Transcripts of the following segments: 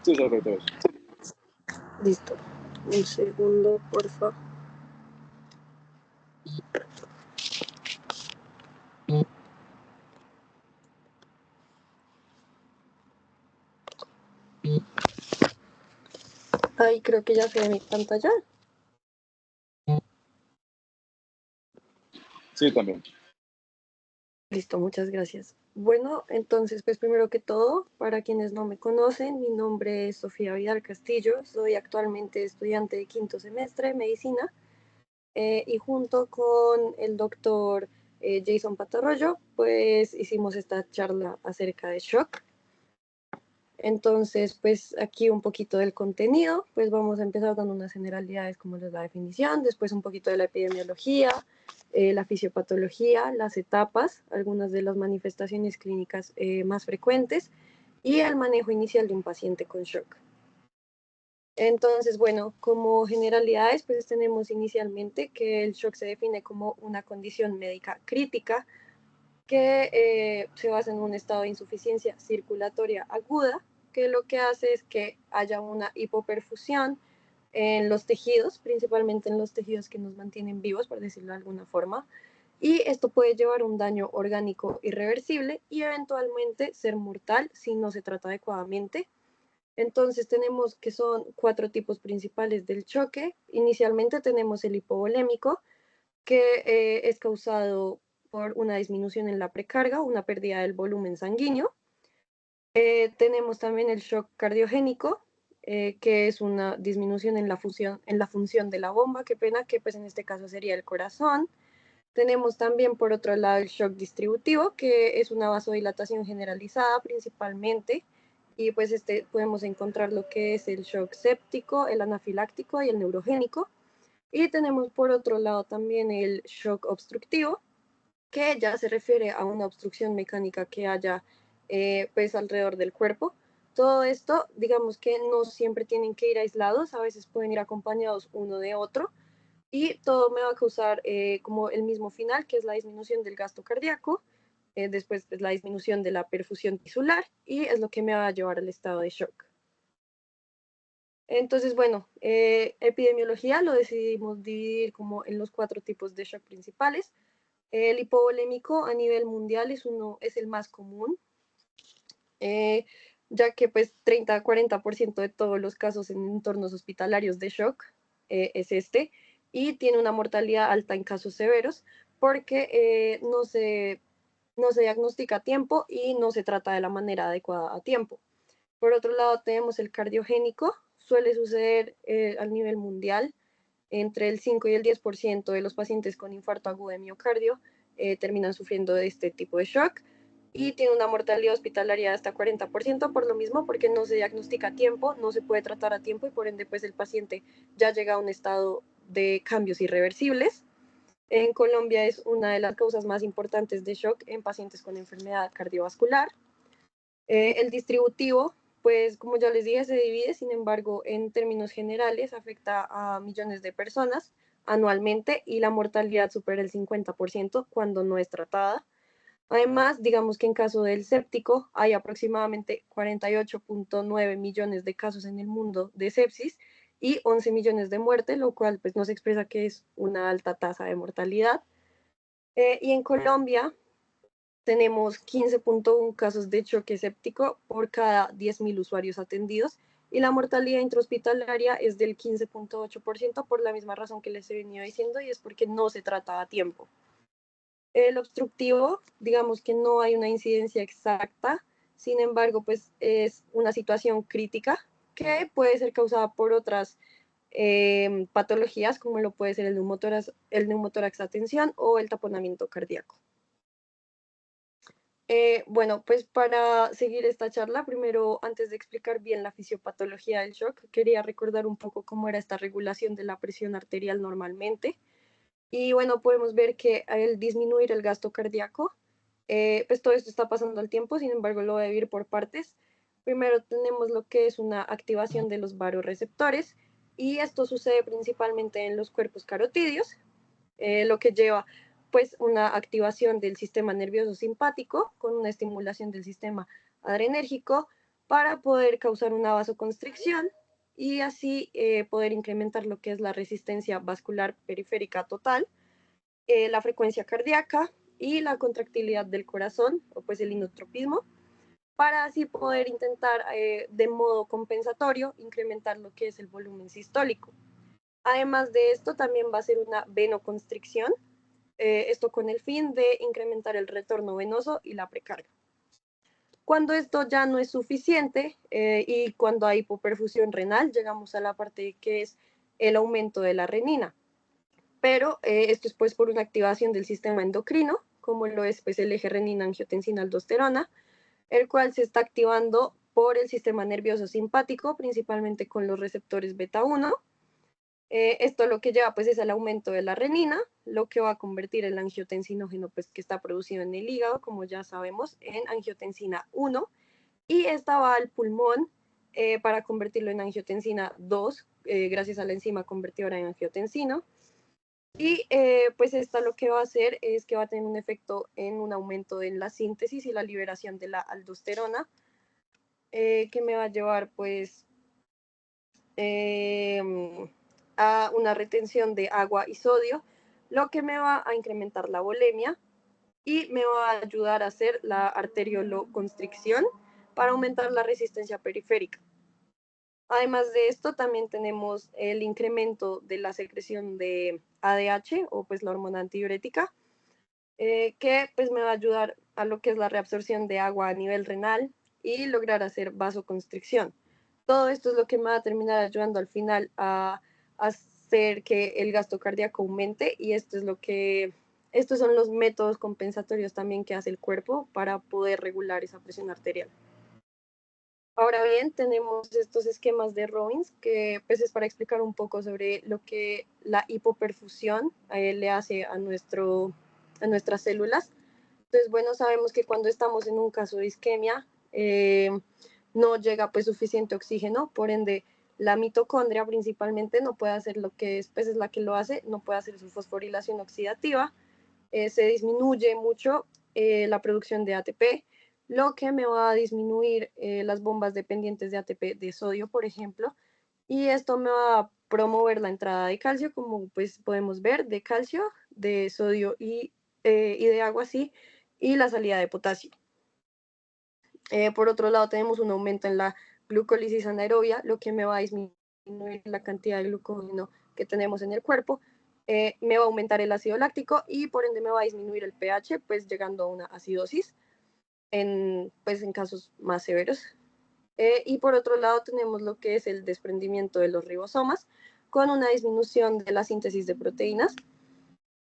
Sí, sobre todo. Listo. Un segundo, porfa. Ay, creo que ya se ve mi pantalla. Sí, también. Listo, muchas gracias. Bueno, entonces, pues primero que todo, para quienes no me conocen, mi nombre es Sofía Vidal Castillo, soy actualmente estudiante de quinto semestre de medicina y junto con el doctor Jason Patarroyo, pues hicimos esta charla acerca de shock. Entonces, pues aquí un poquito del contenido, pues vamos a empezar dando unas generalidades como es la definición, después un poquito de la epidemiología, la fisiopatología, las etapas, algunas de las manifestaciones clínicas más frecuentes y el manejo inicial de un paciente con shock. Entonces, bueno, como generalidades, pues tenemos inicialmente que el shock se define como una condición médica crítica que se basa en un estado de insuficiencia circulatoria aguda, que lo que hace es que haya una hipoperfusión en los tejidos, principalmente en los tejidos que nos mantienen vivos, por decirlo de alguna forma, y esto puede llevar un daño orgánico irreversible y eventualmente ser mortal si no se trata adecuadamente. Entonces tenemos que son 4 tipos principales del choque. Inicialmente tenemos el hipovolémico, que es causado por una disminución en la precarga, una pérdida del volumen sanguíneo. Tenemos también el shock cardiogénico, que es una disminución en la función de la bomba, qué pena, que pues en este caso sería el corazón. Tenemos también por otro lado el shock distributivo, que es una vasodilatación generalizada principalmente, y pues podemos encontrar lo que es el shock séptico, el anafiláctico y el neurogénico. Y tenemos por otro lado también el shock obstructivo, que ya se refiere a una obstrucción mecánica que haya pues alrededor del cuerpo. Todo esto, digamos que no siempre tienen que ir aislados, a veces pueden ir acompañados uno de otro y todo me va a causar como el mismo final, que es la disminución del gasto cardíaco, después es la disminución de la perfusión tisular y es lo que me va a llevar al estado de shock. Entonces, bueno, epidemiología lo decidimos dividir como en los 4 tipos de shock principales. El hipovolémico a nivel mundial es el más común, eh, ya que pues 30 a 40% de todos los casos en entornos hospitalarios de shock es y tiene una mortalidad alta en casos severos porque no se diagnostica a tiempo y no se trata de la manera adecuada a tiempo. Por otro lado, tenemos el cardiogénico, suele suceder a nivel mundial. Entre el 5 y el 10% de los pacientes con infarto agudo de miocardio terminan sufriendo de este tipo de shock y tiene una mortalidad hospitalaria de hasta 40% por lo mismo, porque no se diagnostica a tiempo, no se puede tratar a tiempo y por ende pues el paciente ya llega a un estado de cambios irreversibles. En Colombia es una de las causas más importantes de shock en pacientes con enfermedad cardiovascular. El distributivo, pues como ya les dije, se divide, sin embargo, en términos generales afecta a millones de personas anualmente y la mortalidad supera el 50% cuando no es tratada. Además, digamos que en caso del séptico hay aproximadamente 48.9 millones de casos en el mundo de sepsis y 11 millones de muertes, lo cual pues nos expresa que es una alta tasa de mortalidad. Y en Colombia tenemos 15.1 casos de choque séptico por cada 10.000 usuarios atendidos y la mortalidad intrahospitalaria es del 15.8% por la misma razón que les he venido diciendo y es porque no se trata a tiempo. El obstructivo, digamos que no hay una incidencia exacta, sin embargo, pues es una situación crítica que puede ser causada por otras patologías como lo puede ser el neumotórax a tensión o el taponamiento cardíaco. Bueno, pues para seguir esta charla, primero, antes de explicar bien la fisiopatología del shock, quería recordar un poco cómo era esta regulación de la presión arterial normalmente. Y bueno, podemos ver que al disminuir el gasto cardíaco, pues todo esto está pasando al tiempo, sin embargo lo voy a dividir por partes. Primero tenemos lo que es una activación de los varoreceptores y esto sucede principalmente en los cuerpos carotídeos, lo que lleva pues una activación del sistema nervioso simpático con una estimulación del sistema adrenérgico, para poder causar una vasoconstricción y así poder incrementar lo que es la resistencia vascular periférica total, la frecuencia cardíaca y la contractilidad del corazón, o pues el inotropismo, para así poder intentar de modo compensatorio incrementar lo que es el volumen sistólico. Además de esto, también va a ser una venoconstricción, esto con el fin de incrementar el retorno venoso y la precarga. Cuando esto ya no es suficiente y cuando hay hipoperfusión renal, llegamos a la parte que es el aumento de la renina. Pero esto es pues por una activación del sistema endocrino, como lo es pues el eje renina-angiotensina-aldosterona, el cual se está activando por el sistema nervioso simpático, principalmente con los receptores beta 1. Esto lo que lleva pues es al aumento de la renina, lo que va a convertir el angiotensinógeno pues que está producido en el hígado, como ya sabemos, en angiotensina 1, y esta va al pulmón para convertirlo en angiotensina 2, gracias a la enzima convertidora en angiotensino. Y pues esta lo que va a hacer es que va a tener un efecto en un aumento en la síntesis y la liberación de la aldosterona, que me va a llevar pues a una retención de agua y sodio, lo que me va a incrementar la volemia y me va a ayudar a hacer la arterioloconstricción para aumentar la resistencia periférica. Además de esto, también tenemos el incremento de la secreción de ADH, o pues la hormona antidiurética, que pues me va a ayudar a lo que es la reabsorción de agua a nivel renal y lograr hacer vasoconstricción. Todo esto es lo que me va a terminar ayudando al final a hacer que el gasto cardíaco aumente, y esto es lo que, estos son los métodos compensatorios también que hace el cuerpo para poder regular esa presión arterial. Ahora bien, tenemos estos esquemas de Robbins, que pues es para explicar un poco sobre lo que la hipoperfusión le hace a nuestras células. Entonces, bueno, sabemos que cuando estamos en un caso de isquemia, no llega pues suficiente oxígeno, por ende la mitocondria principalmente no puede hacer lo que es, pues es la que lo hace, no puede hacer su fosforilación oxidativa, se disminuye mucho la producción de ATP, lo que me va a disminuir las bombas dependientes de ATP de sodio, por ejemplo, y esto me va a promover la entrada de calcio, como pues podemos ver, de calcio, de sodio y de agua, sí, y la salida de potasio. Por otro lado, tenemos un aumento en la glucólisis anaerobia, lo que me va a disminuir la cantidad de glucógeno que tenemos en el cuerpo, me va a aumentar el ácido láctico y por ende me va a disminuir el pH, pues llegando a una acidosis pues, en casos más severos. Y por otro lado tenemos lo que es el desprendimiento de los ribosomas con una disminución de la síntesis de proteínas.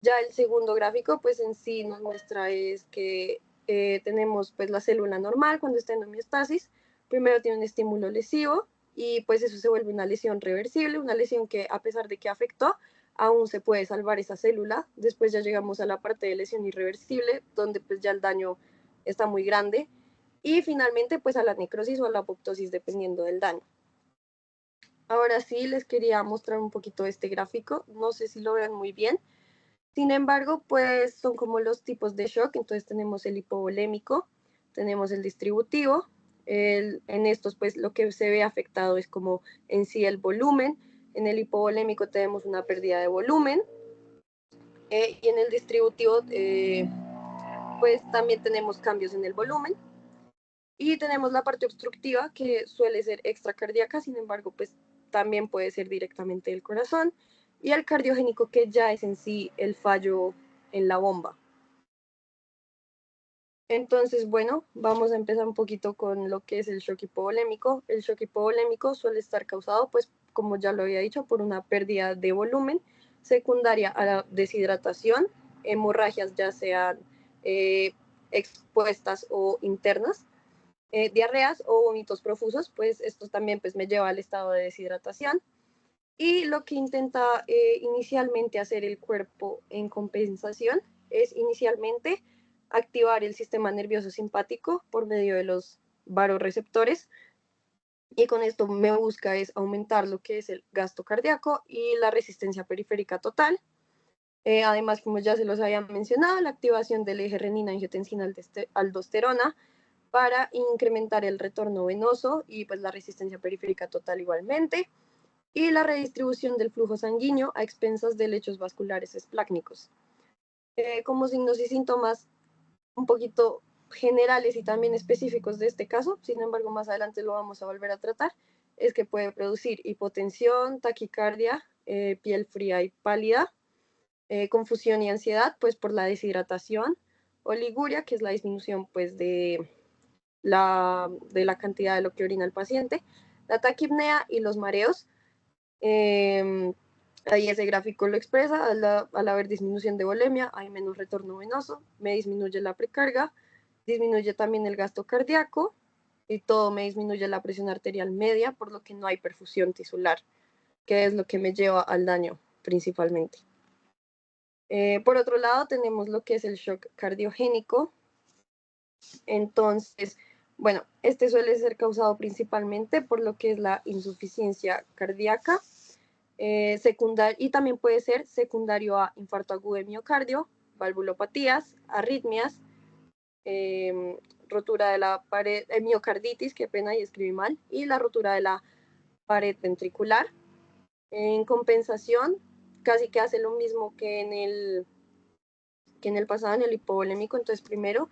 Ya el segundo gráfico pues en sí nos muestra es que tenemos pues la célula normal cuando está en homeostasis, primero tiene un estímulo lesivo y pues eso se vuelve una lesión reversible, una lesión que a pesar de que afectó, aún se puede salvar esa célula. Después ya llegamos a la parte de lesión irreversible, donde pues ya el daño está muy grande, y finalmente pues a la necrosis o a la apoptosis dependiendo del daño. Ahora sí les quería mostrar un poquito este gráfico, no sé si lo ven muy bien. Sin embargo, pues son como los tipos de shock. Entonces tenemos el hipovolémico, tenemos el distributivo. En estos, pues lo que se ve afectado es como en sí el volumen. En el hipovolémico tenemos una pérdida de volumen. Y en el distributivo, pues también tenemos cambios en el volumen. Y tenemos la parte obstructiva, que suele ser extracardíaca, sin embargo, pues también puede ser directamente del corazón. Y el cardiogénico, que ya es en sí el fallo en la bomba. Entonces, bueno, vamos a empezar un poquito con lo que es el shock hipovolémico. El shock hipovolémico suele estar causado, pues, como ya lo había dicho, por una pérdida de volumen secundaria a la deshidratación, hemorragias ya sean expuestas o internas, diarreas o vómitos profusos, pues esto también pues, me lleva al estado de deshidratación. Y lo que intenta inicialmente hacer el cuerpo en compensación es inicialmente activar el sistema nervioso simpático por medio de los varoreceptores, y con esto me busca es aumentar lo que es el gasto cardíaco y la resistencia periférica total. Además, como ya se los había mencionado, la activación del eje renina-angiotensina-aldosterona para incrementar el retorno venoso y pues la resistencia periférica total igualmente, y la redistribución del flujo sanguíneo a expensas de lechos vasculares esplácnicos. Como signos y síntomas un poquito generales y también específicos de este caso, sin embargo más adelante lo vamos a volver a tratar, es que puede producir hipotensión, taquicardia, piel fría y pálida, confusión y ansiedad pues por la deshidratación, oliguria, que es la disminución pues de la cantidad de lo que orina el paciente, la taquipnea y los mareos. Ahí ese gráfico lo expresa, al haber disminución de volemia hay menos retorno venoso, me disminuye la precarga, disminuye también el gasto cardíaco y todo me disminuye la presión arterial media, por lo que no hay perfusión tisular, que es lo que me lleva al daño principalmente. Por otro lado tenemos lo que es el shock cardiogénico. Entonces, bueno, este suele ser causado principalmente por lo que es la insuficiencia cardíaca, y también puede ser secundario a infarto agudo de miocardio, valvulopatías, arritmias, rotura de la pared, miocarditis, qué pena y escribí mal, y la rotura de la pared ventricular. En compensación, casi que hace lo mismo que en el pasado, en el hipovolémico. Entonces, primero,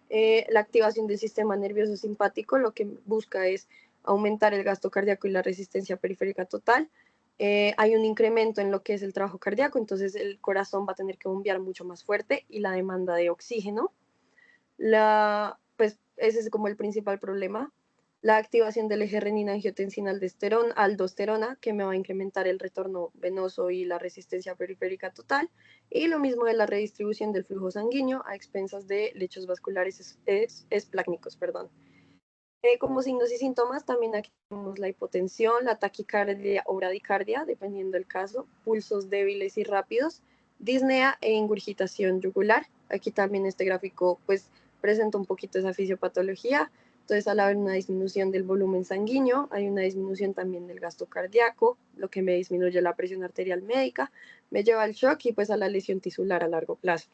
la activación del sistema nervioso simpático lo que busca es aumentar el gasto cardíaco y la resistencia periférica total. Hay un incremento en lo que es el trabajo cardíaco, entonces el corazón va a tener que bombear mucho más fuerte y la demanda de oxígeno. Pues ese es como el principal problema. La activación del eje renina-angiotensina-aldosterona, que me va a incrementar el retorno venoso y la resistencia periférica total. Y lo mismo de la redistribución del flujo sanguíneo a expensas de lechos vasculares esplácnicos. Como signos y síntomas, también aquí tenemos la hipotensión, la taquicardia o bradicardia, dependiendo del caso, pulsos débiles y rápidos, disnea e ingurgitación yugular. Aquí también este gráfico pues presenta un poquito esa fisiopatología. Entonces, al haber una disminución del volumen sanguíneo, hay una disminución también del gasto cardíaco, lo que me disminuye la presión arterial médica, me lleva al shock y pues a la lesión tisular a largo plazo.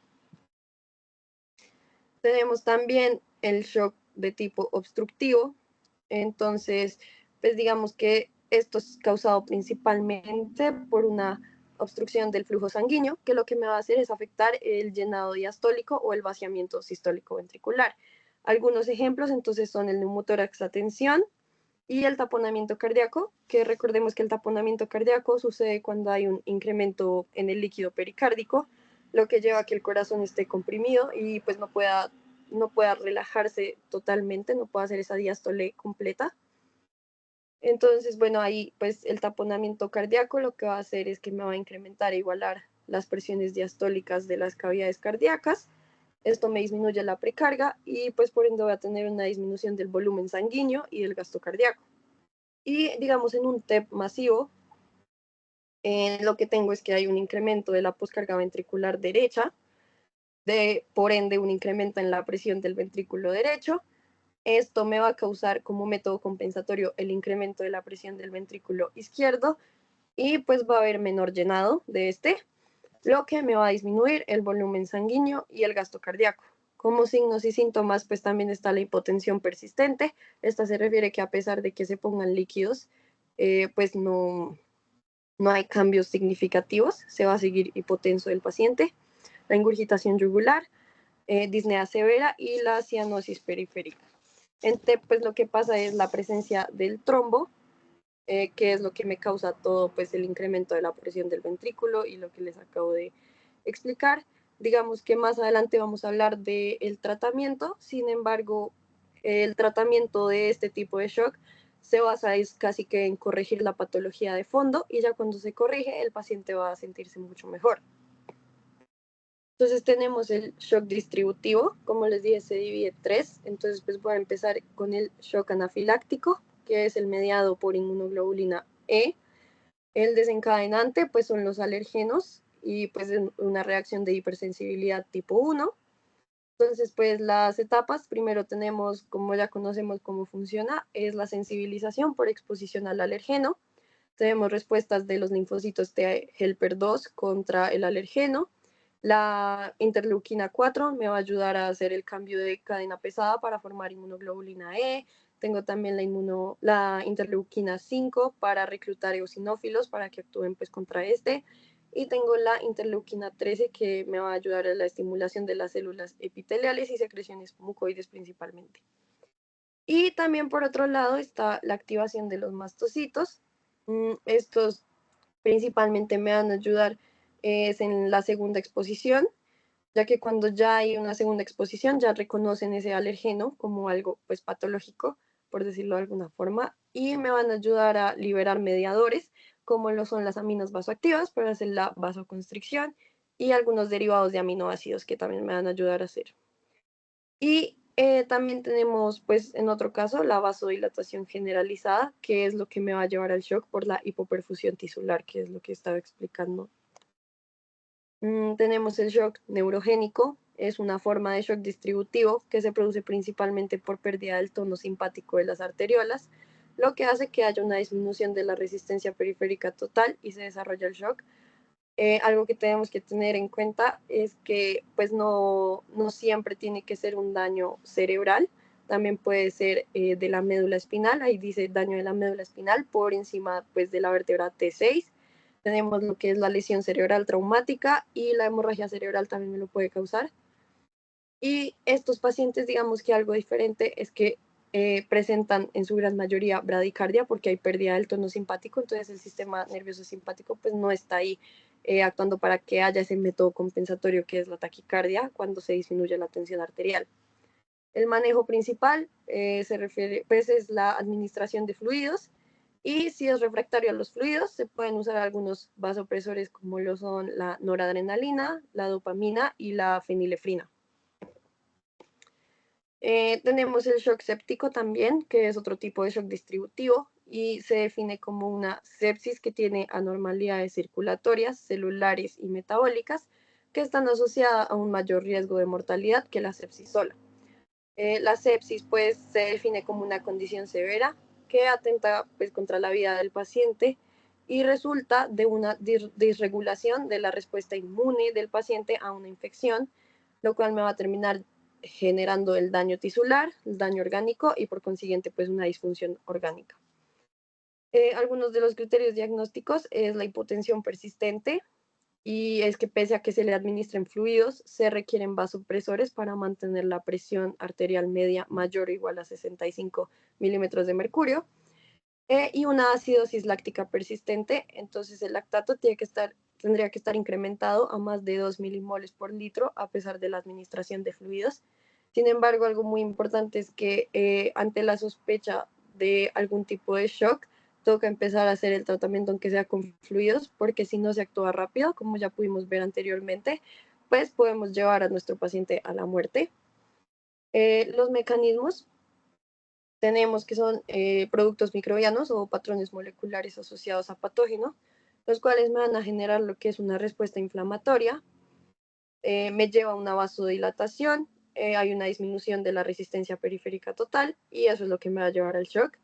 Tenemos también el shock de tipo obstructivo. Entonces, pues digamos que esto es causado principalmente por una obstrucción del flujo sanguíneo, que lo que me va a hacer es afectar el llenado diastólico o el vaciamiento sistólico ventricular. Algunos ejemplos entonces son el neumotórax a tensión y el taponamiento cardíaco, que recordemos que el taponamiento cardíaco sucede cuando hay un incremento en el líquido pericárdico, lo que lleva a que el corazón esté comprimido y pues no pueda relajarse totalmente, no pueda hacer esa diástole completa. Entonces, bueno, ahí pues el taponamiento cardíaco lo que va a hacer es que me va a incrementar e igualar las presiones diastólicas de las cavidades cardíacas. Esto me disminuye la precarga y pues por ende voy a tener una disminución del volumen sanguíneo y del gasto cardíaco. Y digamos en un TEP masivo, lo que tengo es que hay un incremento de la poscarga ventricular derecha, por ende un incremento en la presión del ventrículo derecho. Esto me va a causar como método compensatorio el incremento de la presión del ventrículo izquierdo y pues va a haber menor llenado de este, lo que me va a disminuir el volumen sanguíneo y el gasto cardíaco. Como signos y síntomas, pues también está la hipotensión persistente. Esta se refiere que a pesar de que se pongan líquidos, pues no hay cambios significativos, se va a seguir hipotenso el paciente. La ingurgitación yugular, disnea severa y la cianosis periférica. Pues lo que pasa es la presencia del trombo, que es lo que me causa todo pues el incremento de la presión del ventrículo y lo que les acabo de explicar. Digamos que más adelante vamos a hablar del tratamiento, sin embargo, el tratamiento de este tipo de shock se basa es casi que en corregir la patología de fondo y ya cuando se corrige el paciente va a sentirse mucho mejor. Entonces tenemos el shock distributivo, como les dije se divide en tres, entonces pues voy a empezar con el shock anafiláctico, que es el mediado por inmunoglobulina E. El desencadenante pues son los alergenos y pues una reacción de hipersensibilidad tipo 1. Entonces pues las etapas, primero tenemos, como ya conocemos cómo funciona, es la sensibilización por exposición al alergeno. Tenemos respuestas de los linfocitos T helper 2 contra el alergeno, La interleuquina 4 me va a ayudar a hacer el cambio de cadena pesada para formar inmunoglobulina E. Tengo también la interleuquina 5 para reclutar eosinófilos para que actúen pues contra este. Y tengo la interleuquina 13 que me va a ayudar a la estimulación de las células epiteliales y secreciones mucoides principalmente. Y también por otro lado está la activación de los mastocitos. Estos principalmente me van a ayudar es en la segunda exposición, ya que cuando ya hay una segunda exposición ya reconocen ese alergeno como algo pues patológico, por decirlo de alguna forma, y me van a ayudar a liberar mediadores, como lo son las aminas vasoactivas para hacer la vasoconstricción y algunos derivados de aminoácidos que también me van a ayudar a hacer. Y también tenemos, pues, en otro caso, la vasodilatación generalizada, que es lo que me va a llevar al shock por la hipoperfusión tisular, que es lo que estaba explicando. Tenemos el shock neurogénico, es una forma de shock distributivo que se produce principalmente por pérdida del tono simpático de las arteriolas, lo que hace que haya una disminución de la resistencia periférica total y se desarrolla el shock. Algo que tenemos que tener en cuenta es que pues no siempre tiene que ser un daño cerebral, también puede ser de la médula espinal, ahí dice daño de la médula espinal por encima pues de la vértebra T6. Tenemos lo que es la lesión cerebral traumática y la hemorragia cerebral también me lo puede causar. Y estos pacientes, digamos que algo diferente es que presentan en su gran mayoría bradicardia porque hay pérdida del tono simpático, entonces el sistema nervioso simpático pues no está ahí actuando para que haya ese método compensatorio que es la taquicardia cuando se disminuye la tensión arterial. El manejo principal se refiere, pues es la administración de fluidos y si es refractario a los fluidos se pueden usar algunos vasopresores como lo son la noradrenalina, la dopamina y la fenilefrina. Tenemos el shock séptico también, que es otro tipo de shock distributivo y se define como una sepsis que tiene anormalidades circulatorias, celulares y metabólicas que están asociadas a un mayor riesgo de mortalidad que la sepsis sola. La sepsis pues se define como una condición severa que atenta pues contra la vida del paciente y resulta de una disregulación de la respuesta inmune del paciente a una infección, lo cual me va a terminar generando el daño tisular, el daño orgánico y por consiguiente pues una disfunción orgánica. Algunos de los criterios diagnósticos es la hipotensión persistente y es que pese a que se le administren fluidos, se requieren vasopresores para mantener la presión arterial media mayor o igual a 65 milímetros de mercurio y una acidosis láctica persistente, entonces el lactato tendría que estar incrementado a más de 2 milimoles por litro a pesar de la administración de fluidos. Sin embargo, algo muy importante es que ante la sospecha de algún tipo de shock, toca empezar a hacer el tratamiento aunque sea con fluidos, porque si no se actúa rápido, como ya pudimos ver anteriormente, pues podemos llevar a nuestro paciente a la muerte. Los mecanismos tenemos que son productos microbianos o patrones moleculares asociados a patógeno, los cuales me van a generar lo que es una respuesta inflamatoria, me lleva a una vasodilatación, hay una disminución de la resistencia periférica total y eso es lo que me va a llevar al shock.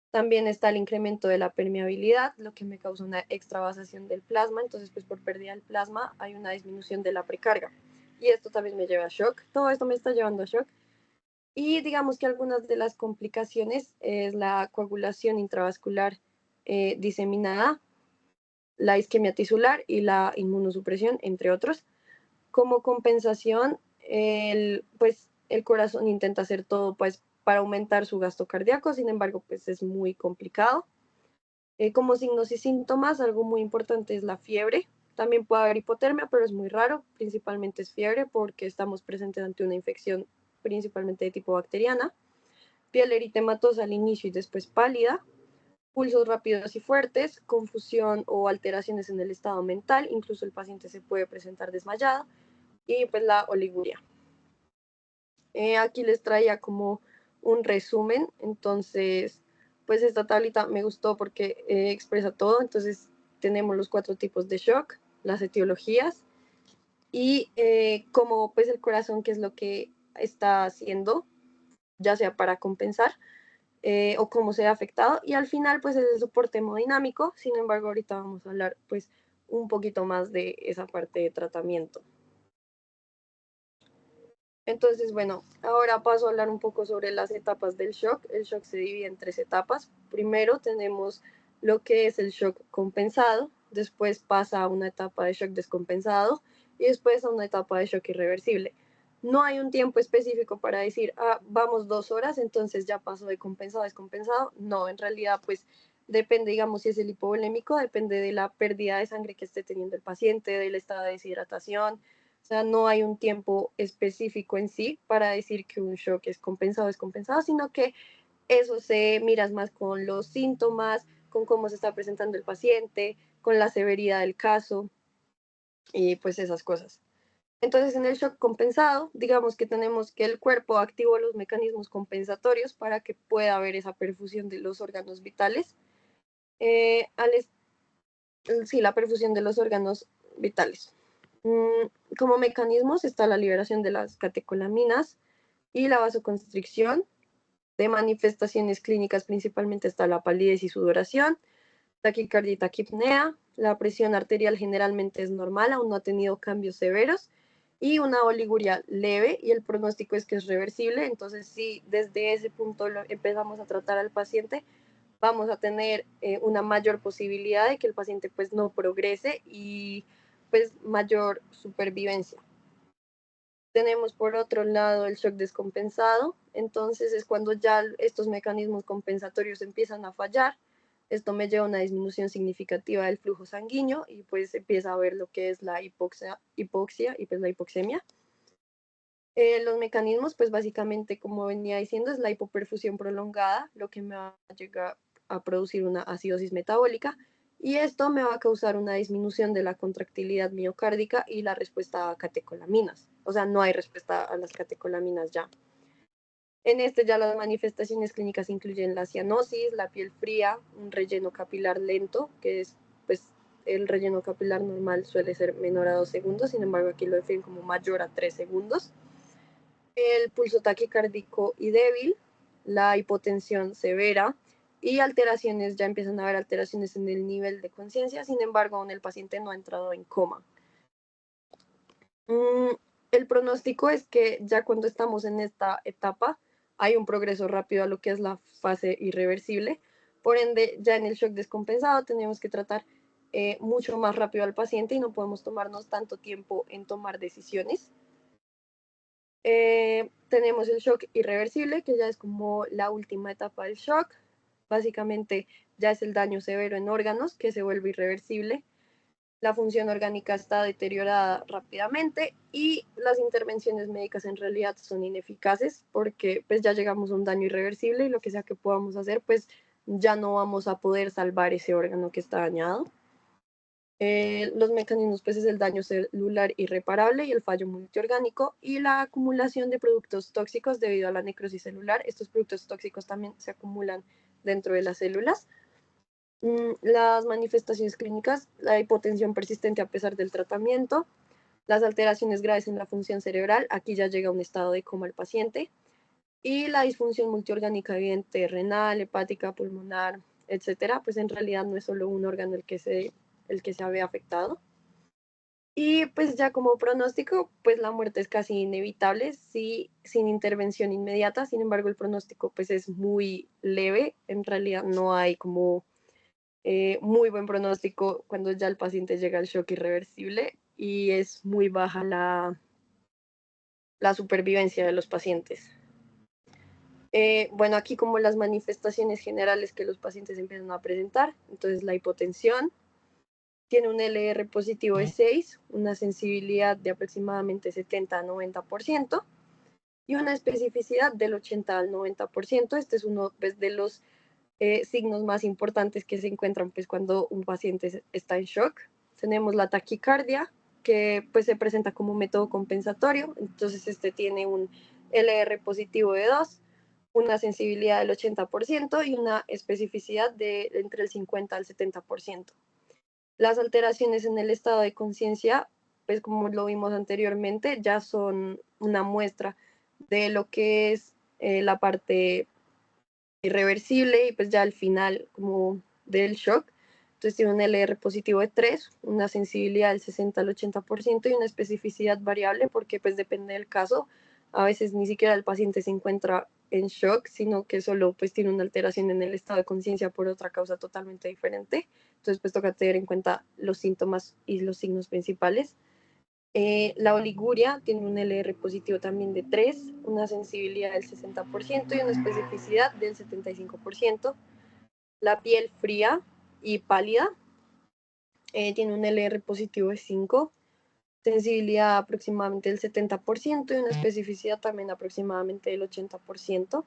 También está el incremento de la permeabilidad, lo que me causa una extravasación del plasma, entonces pues por pérdida del plasma hay una disminución de la precarga y esto también me lleva a shock. Todo esto me está llevando a shock. Y digamos que algunas de las complicaciones es la coagulación intravascular diseminada, la isquemia tisular y la inmunosupresión, entre otros. Como compensación, pues el corazón intenta hacer todo pues, para aumentar su gasto cardíaco, sin embargo, pues es muy complicado. Como signos y síntomas, algo muy importante es la fiebre. También puede haber hipotermia, pero es muy raro. Principalmente es fiebre porque estamos presentes ante una infección principalmente de tipo bacteriana. Piel eritematosa al inicio y después pálida. Pulsos rápidos y fuertes, confusión o alteraciones en el estado mental. Incluso el paciente se puede presentar desmayado. Y pues la oliguria. Aquí les traía como un resumen. Entonces, pues esta tablita me gustó porque expresa todo. Entonces, tenemos los 4 tipos de shock, las etiologías y cómo pues el corazón, qué es lo que está haciendo, ya sea para compensar o cómo se ha afectado. Y al final, pues es el soporte hemodinámico. Sin embargo, ahorita vamos a hablar pues un poquito más de esa parte de tratamiento. Entonces, bueno, ahora paso a hablar un poco sobre las etapas del shock. El shock se divide en 3 etapas. Primero tenemos lo que es el shock compensado, después pasa a una etapa de shock descompensado y después a una etapa de shock irreversible. No hay un tiempo específico para decir, vamos 2 horas, entonces ya pasó de compensado a descompensado. No, en realidad, pues depende, digamos, si es el hipovolémico, depende de la pérdida de sangre que esté teniendo el paciente, del estado de deshidratación. O sea, no hay un tiempo específico en sí para decir que un shock es compensado o descompensado, sino que eso se miras más con los síntomas, con cómo se está presentando el paciente, con la severidad del caso y pues esas cosas. Entonces, en el shock compensado, digamos que tenemos que el cuerpo activó los mecanismos compensatorios para que pueda haber esa perfusión de los órganos vitales. Eh, al sí, la perfusión de los órganos vitales. Como mecanismos está la liberación de las catecolaminas y la vasoconstricción. De manifestaciones clínicas principalmente está la palidez y sudoración, taquicardia y taquipnea. La presión arterial generalmente es normal, aún no ha tenido cambios severos, y una oliguria leve, y el pronóstico es que es reversible. Entonces, si desde ese punto empezamos a tratar al paciente, vamos a tener una mayor posibilidad de que el paciente pues no progrese y pues mayor supervivencia. Tenemos por otro lado el shock descompensado, entonces es cuando ya estos mecanismos compensatorios empiezan a fallar. Esto me lleva a una disminución significativa del flujo sanguíneo y pues empieza a ver lo que es la hipoxia y pues la hipoxemia. Los mecanismos, pues básicamente, como venía diciendo, es la hipoperfusión prolongada, lo que me va a llegar a producir una acidosis metabólica, y esto me va a causar una disminución de la contractilidad miocárdica y la respuesta a catecolaminas. O sea, no hay respuesta a las catecolaminas ya. En este ya las manifestaciones clínicas incluyen la cianosis, la piel fría, un relleno capilar lento, que es pues el relleno capilar normal suele ser menor a 2 segundos, sin embargo aquí lo definen como mayor a 3 segundos. El pulso taquicárdico y débil, la hipotensión severa y alteraciones, ya empiezan a haber alteraciones en el nivel de conciencia, sin embargo, aún el paciente no ha entrado en coma. El pronóstico es que ya cuando estamos en esta etapa hay un progreso rápido a lo que es la fase irreversible, por ende ya en el shock descompensado tenemos que tratar mucho más rápido al paciente y no podemos tomarnos tanto tiempo en tomar decisiones. Tenemos el shock irreversible, que ya es como la última etapa del shock. Básicamente ya es el daño severo en órganos que se vuelve irreversible. La función orgánica está deteriorada rápidamente y las intervenciones médicas en realidad son ineficaces porque pues ya llegamos a un daño irreversible y lo que sea que podamos hacer pues ya no vamos a poder salvar ese órgano que está dañado. Los mecanismos pues es el daño celular irreparable y el fallo multiorgánico y la acumulación de productos tóxicos debido a la necrosis celular. Estos productos tóxicos también se acumulan dentro de las células. Las manifestaciones clínicas, la hipotensión persistente a pesar del tratamiento, las alteraciones graves en la función cerebral, aquí ya llega a un estado de coma el paciente, y la disfunción multiorgánica evidente renal, hepática, pulmonar, etcétera, pues en realidad no es solo un órgano el que se ve afectado. Y pues ya como pronóstico, pues la muerte es casi inevitable, sí, sin intervención inmediata. Sin embargo, el pronóstico pues es muy leve. En realidad no hay como muy buen pronóstico cuando ya el paciente llega al shock irreversible y es muy baja la supervivencia de los pacientes. Bueno, aquí como las manifestaciones generales que los pacientes empiezan a presentar, entonces la hipotensión, tiene un LR positivo de 6, una sensibilidad de aproximadamente 70 a 90% y una especificidad del 80 al 90%. Este es uno pues, de los signos más importantes que se encuentran pues, cuando un paciente está en shock. Tenemos la taquicardia, que pues, se presenta como método compensatorio, entonces este tiene un LR positivo de 2, una sensibilidad del 80% y una especificidad de entre el 50 al 70%. Las alteraciones en el estado de conciencia, pues como lo vimos anteriormente, ya son una muestra de lo que es la parte irreversible y pues ya al final como del shock. Entonces tiene un LR positivo de 3, una sensibilidad del 60 al 80% y una especificidad variable porque pues depende del caso, a veces ni siquiera el paciente se encuentra en shock, sino que solo pues tiene una alteración en el estado de conciencia por otra causa totalmente diferente. Entonces pues toca tener en cuenta los síntomas y los signos principales. La oliguria tiene un LR positivo también de 3, una sensibilidad del 60% y una especificidad del 75%. La piel fría y pálida tiene un LR positivo de 5, sensibilidad aproximadamente del 70% y una especificidad también aproximadamente del 80%.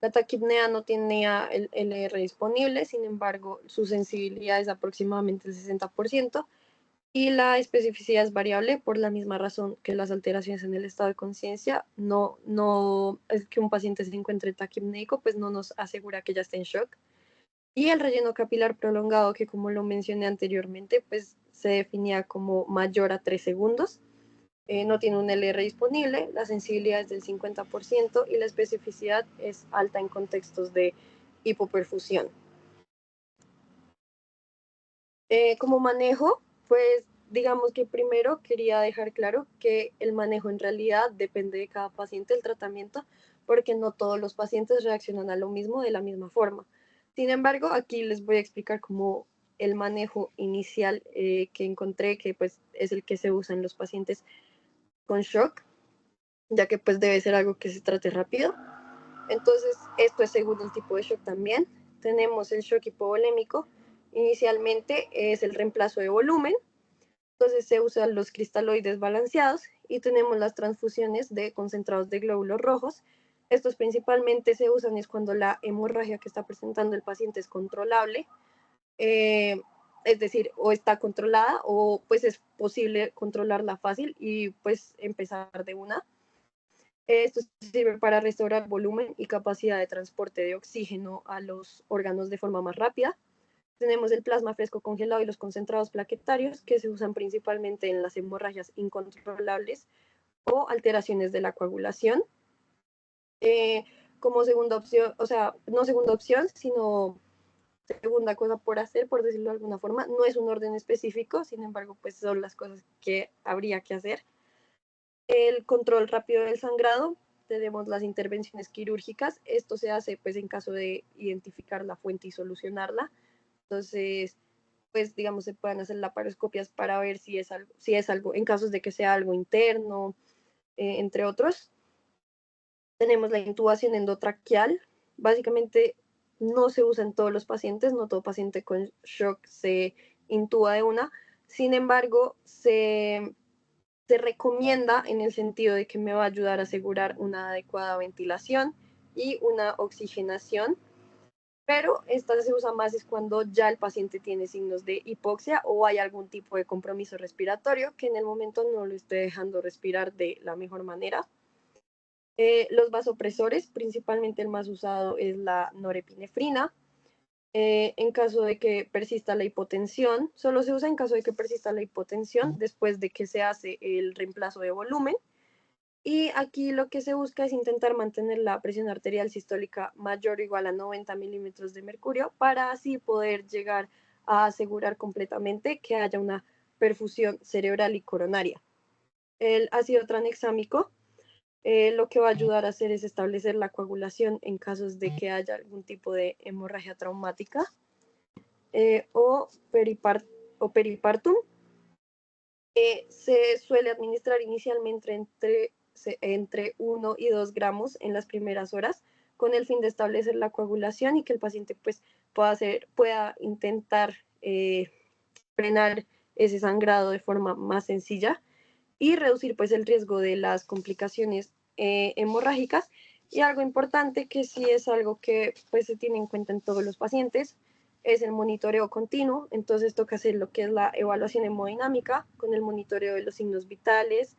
La taquipnea no tenía el LR disponible, sin embargo, su sensibilidad es aproximadamente el 60% y la especificidad es variable por la misma razón que las alteraciones en el estado de conciencia. No es que un paciente se encuentre taquipnéico, pues no nos asegura que ya esté en shock. Y el relleno capilar prolongado, que como lo mencioné anteriormente, pues se definía como mayor a 3 segundos. No tiene un LR disponible, la sensibilidad es del 50% y la especificidad es alta en contextos de hipoperfusión. Como manejo, pues digamos que primero quería dejar claro que el manejo en realidad depende de cada paciente, el tratamiento, porque no todos los pacientes reaccionan a lo mismo de la misma forma. Sin embargo, aquí les voy a explicar cómo el manejo inicial que encontré, que pues es el que se usa en los pacientes con shock, ya que pues debe ser algo que se trate rápido. Entonces, esto es según el tipo de shock también. Tenemos el shock hipovolémico. Inicialmente es el reemplazo de volumen. Entonces se usan los cristaloides balanceados y tenemos las transfusiones de concentrados de glóbulos rojos. Estos principalmente se usan es cuando la hemorragia que está presentando el paciente es controlable, es decir, o está controlada o pues es posible controlarla fácil y pues empezar de una. Esto sirve para restaurar volumen y capacidad de transporte de oxígeno a los órganos de forma más rápida. Tenemos el plasma fresco congelado y los concentrados plaquetarios, que se usan principalmente en las hemorragias incontrolables o alteraciones de la coagulación. Eh, Como segunda opción, o sea, no segunda opción, sino segunda cosa por hacer, por decirlo de alguna forma. No es un orden específico, sin embargo, pues son las cosas que habría que hacer. El control rápido del sangrado, tenemos las intervenciones quirúrgicas. Esto se hace pues en caso de identificar la fuente y solucionarla. Entonces, pues digamos, se pueden hacer laparoscopias para ver si es algo en casos de que sea algo interno, entre otros. Tenemos la intubación endotraqueal. Básicamente no se usa en todos los pacientes, no todo paciente con shock se intuba de una. Sin embargo, se recomienda en el sentido de que me va a ayudar a asegurar una adecuada ventilación y una oxigenación, pero esta se usa más es cuando ya el paciente tiene signos de hipoxia o hay algún tipo de compromiso respiratorio que en el momento no lo esté dejando respirar de la mejor manera. Los vasopresores, principalmente el más usado es la norepinefrina. En caso de que persista la hipotensión, solo se usa en caso de que persista la hipotensión después de que se hace el reemplazo de volumen. Y aquí lo que se busca es intentar mantener la presión arterial sistólica mayor o igual a 90 milímetros de mercurio para así poder llegar a asegurar completamente que haya una perfusión cerebral y coronaria. El ácido tranexámico lo que va a ayudar a hacer es establecer la coagulación en casos de que haya algún tipo de hemorragia traumática o peripartum. Se suele administrar inicialmente entre 1 y 2 gramos en las primeras horas con el fin de establecer la coagulación y que el paciente pues pueda intentar frenar ese sangrado de forma más sencilla y reducir pues el riesgo de las complicaciones hemorrágicas. Y algo importante que sí es algo que pues se tiene en cuenta en todos los pacientes es el monitoreo continuo. Entonces toca hacer lo que es la evaluación hemodinámica con el monitoreo de los signos vitales,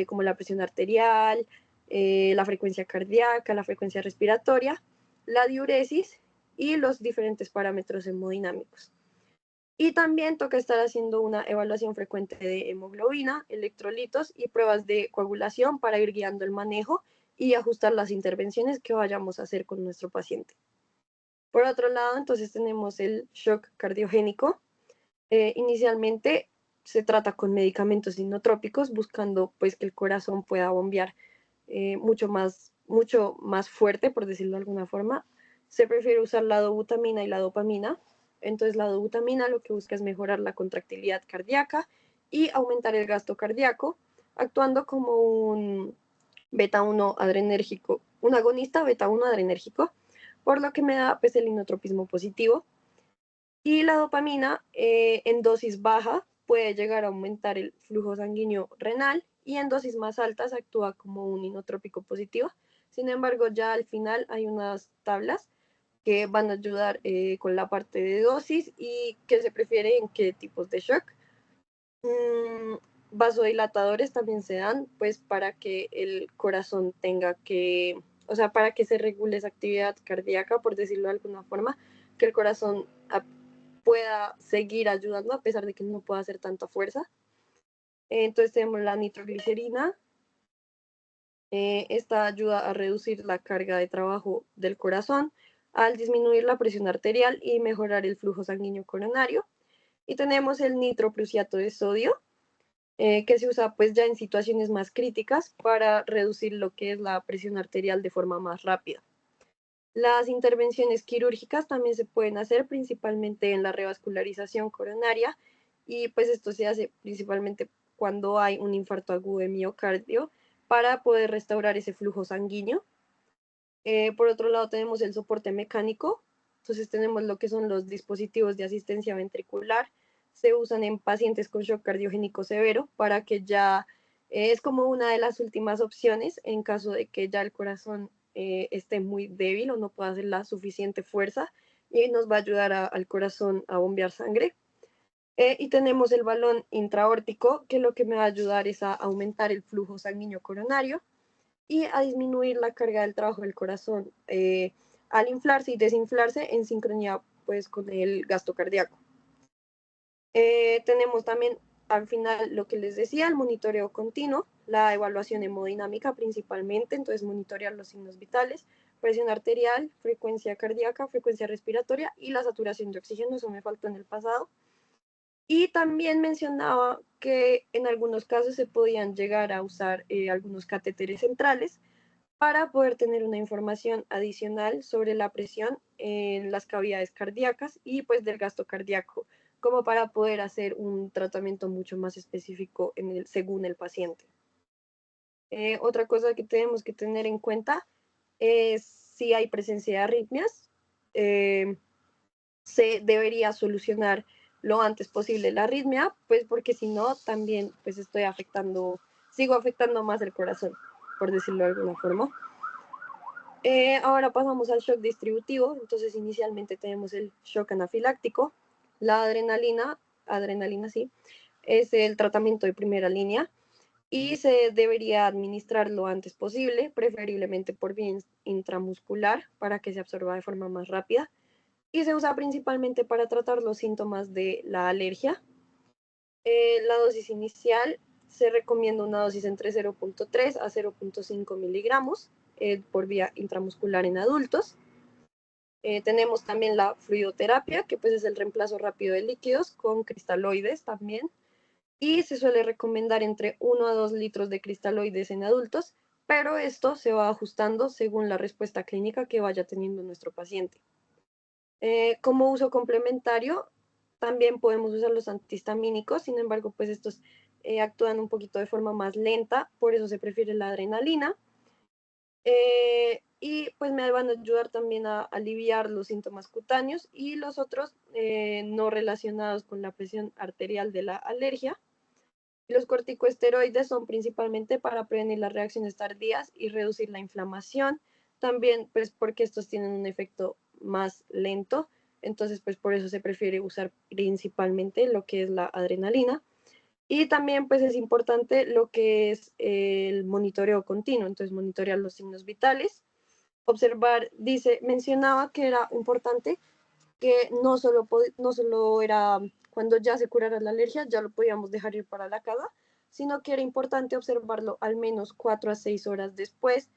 como la presión arterial, la frecuencia cardíaca, la frecuencia respiratoria, la diuresis y los diferentes parámetros hemodinámicos. Y también toca estar haciendo una evaluación frecuente de hemoglobina, electrolitos y pruebas de coagulación para ir guiando el manejo y ajustar las intervenciones que vayamos a hacer con nuestro paciente. Por otro lado, entonces tenemos el shock cardiogénico. Inicialmente se trata con medicamentos inotrópicos buscando pues que el corazón pueda bombear mucho más fuerte, por decirlo de alguna forma, se prefiere usar la dobutamina y la dopamina. Entonces la dobutamina lo que busca es mejorar la contractilidad cardíaca y aumentar el gasto cardíaco, actuando como un beta 1 adrenérgico, un agonista beta 1 adrenérgico, por lo que me da pues, el inotropismo positivo. Y la dopamina en dosis baja puede llegar a aumentar el flujo sanguíneo renal y en dosis más altas actúa como un inotrópico positivo. Sin embargo, ya al final hay unas tablas que van a ayudar con la parte de dosis y qué se prefiere en qué tipos de shock. Vasodilatadores también se dan pues para que el corazón tenga que, o sea, para que se regule esa actividad cardíaca, por decirlo de alguna forma, que el corazón pueda seguir ayudando a pesar de que no pueda hacer tanta fuerza. Entonces tenemos la nitroglicerina. Esta ayuda a reducir la carga de trabajo del corazón al disminuir la presión arterial y mejorar el flujo sanguíneo coronario. Y tenemos el nitroprusiato de sodio, que se usa pues ya en situaciones más críticas para reducir lo que es la presión arterial de forma más rápida. Las intervenciones quirúrgicas también se pueden hacer principalmente en la revascularización coronaria y pues esto se hace principalmente cuando hay un infarto agudo de miocardio para poder restaurar ese flujo sanguíneo. Por otro lado tenemos el soporte mecánico, entonces tenemos lo que son los dispositivos de asistencia ventricular, se usan en pacientes con shock cardiogénico severo para que ya es como una de las últimas opciones en caso de que ya el corazón esté muy débil o no pueda hacer la suficiente fuerza y nos va a ayudar al corazón a bombear sangre. Y tenemos el balón intraórtico, que lo que me va a ayudar es a aumentar el flujo sanguíneo coronario y a disminuir la carga del trabajo del corazón al inflarse y desinflarse en sincronía pues con el gasto cardíaco. Tenemos también al final lo que les decía, el monitoreo continuo, la evaluación hemodinámica principalmente, entonces monitorear los signos vitales, presión arterial, frecuencia cardíaca, frecuencia respiratoria y la saturación de oxígeno, eso me faltó en el pasado. Y también mencionaba que en algunos casos se podían llegar a usar algunos catéteres centrales para poder tener una información adicional sobre la presión en las cavidades cardíacas y pues del gasto cardíaco, como para poder hacer un tratamiento mucho más específico según el paciente. Otra cosa que tenemos que tener en cuenta es si hay presencia de arritmias, se debería solucionar lo antes posible la arritmia, pues porque si no, también pues sigo afectando más el corazón, por decirlo de alguna forma. Ahora pasamos al shock distributivo. Entonces, inicialmente tenemos el shock anafiláctico. La adrenalina sí, es el tratamiento de primera línea y se debería administrar lo antes posible, preferiblemente por vía intramuscular para que se absorba de forma más rápida. Y se usa principalmente para tratar los síntomas de la alergia. La dosis inicial se recomienda una dosis entre 0.3 a 0.5 miligramos por vía intramuscular en adultos. Tenemos también la fluidoterapia, que pues es el reemplazo rápido de líquidos con cristaloides también. Y se suele recomendar entre 1 a 2 litros de cristaloides en adultos, pero esto se va ajustando según la respuesta clínica que vaya teniendo nuestro paciente. Como uso complementario, también podemos usar los antihistamínicos, sin embargo, pues estos actúan un poquito de forma más lenta, por eso se prefiere la adrenalina. Y pues me van a ayudar también a aliviar los síntomas cutáneos y los otros no relacionados con la presión arterial de la alergia. Los corticosteroides son principalmente para prevenir las reacciones tardías y reducir la inflamación. También, pues, porque estos tienen un efecto más lento. Entonces, pues, por eso se prefiere usar principalmente lo que es la adrenalina. Y también, pues, es importante lo que es el monitoreo continuo. Entonces, monitorear los signos vitales. Observar, mencionaba que era importante que no solo era cuando ya se curara la alergia, ya lo podíamos dejar ir para la casa, sino que era importante observarlo al menos 4 a 6 horas después,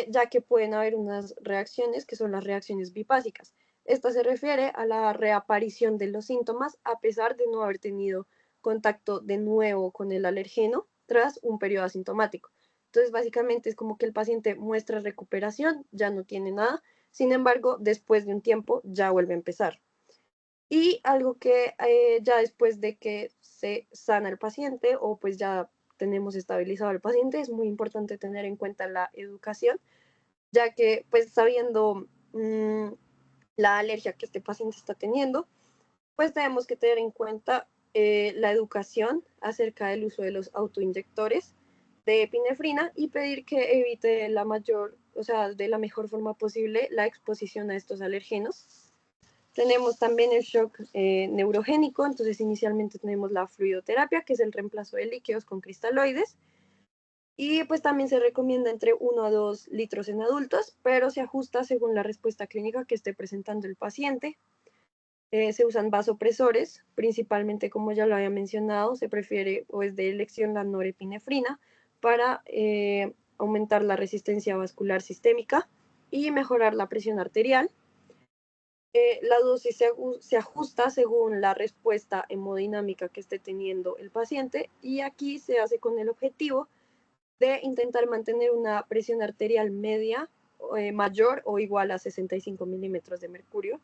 ya que pueden haber unas reacciones que son las reacciones bifásicas. Esta se refiere a la reaparición de los síntomas a pesar de no haber tenido contacto de nuevo con el alergeno tras un periodo asintomático. Entonces, básicamente es como que el paciente muestra recuperación, ya no tiene nada, sin embargo, después de un tiempo ya vuelve a empezar. Y algo que ya después de que se sana el paciente o pues ya tenemos estabilizado al paciente, es muy importante tener en cuenta la educación, ya que pues sabiendo la alergia que este paciente está teniendo, pues tenemos que tener en cuenta la educación acerca del uso de los autoinyectores de epinefrina y pedir que evite la mayor, o sea, de la mejor forma posible la exposición a estos alergenos. Tenemos también el shock neurogénico, entonces inicialmente tenemos la fluidoterapia, que es el reemplazo de líquidos con cristaloides, y pues también se recomienda entre 1 a 2 litros en adultos, pero se ajusta según la respuesta clínica que esté presentando el paciente. Se usan vasopresores, principalmente como ya lo había mencionado, se prefiere o es de elección la norepinefrina para aumentar la resistencia vascular sistémica y mejorar la presión arterial. La dosis se ajusta según la respuesta hemodinámica que esté teniendo el paciente y aquí se hace con el objetivo de intentar mantener una presión arterial media mayor o igual a 65 milímetros de mercurio.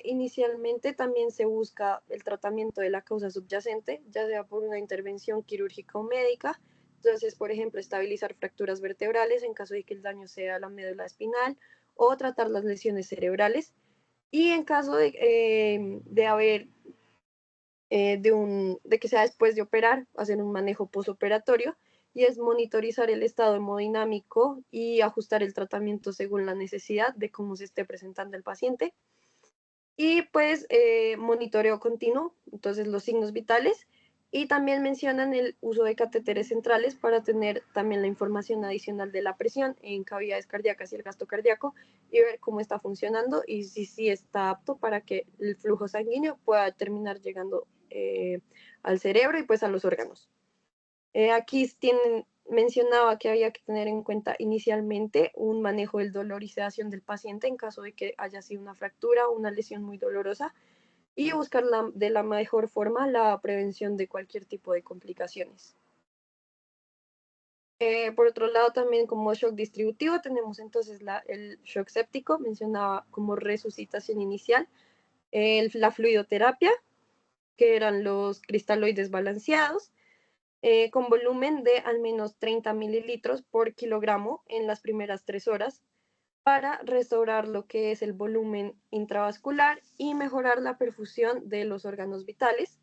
Inicialmente también se busca el tratamiento de la causa subyacente, ya sea por una intervención quirúrgica o médica. Entonces, por ejemplo, estabilizar fracturas vertebrales en caso de que el daño sea la médula espinal o tratar las lesiones cerebrales. Y en caso de haber, de que sea después de operar, hacer un manejo posoperatorio y es monitorizar el estado hemodinámico y ajustar el tratamiento según la necesidad de cómo se esté presentando el paciente. Y pues monitoreo continuo, entonces los signos vitales. Y también mencionan el uso de catéteres centrales para tener también la información adicional de la presión en cavidades cardíacas y el gasto cardíaco y ver cómo está funcionando y si está apto para que el flujo sanguíneo pueda terminar llegando al cerebro y pues a los órganos. Aquí mencionaba que había que tener en cuenta inicialmente un manejo del dolor y sedación del paciente en caso de que haya sido una fractura o una lesión muy dolorosa y buscar de la mejor forma la prevención de cualquier tipo de complicaciones. Por otro lado, también como shock distributivo tenemos entonces el shock séptico, mencionaba como resucitación inicial, la fluidoterapia, que eran los cristaloides balanceados, con volumen de al menos 30 mililitros por kilogramo en las primeras 3 horas para restaurar lo que es el volumen intravascular y mejorar la perfusión de los órganos vitales.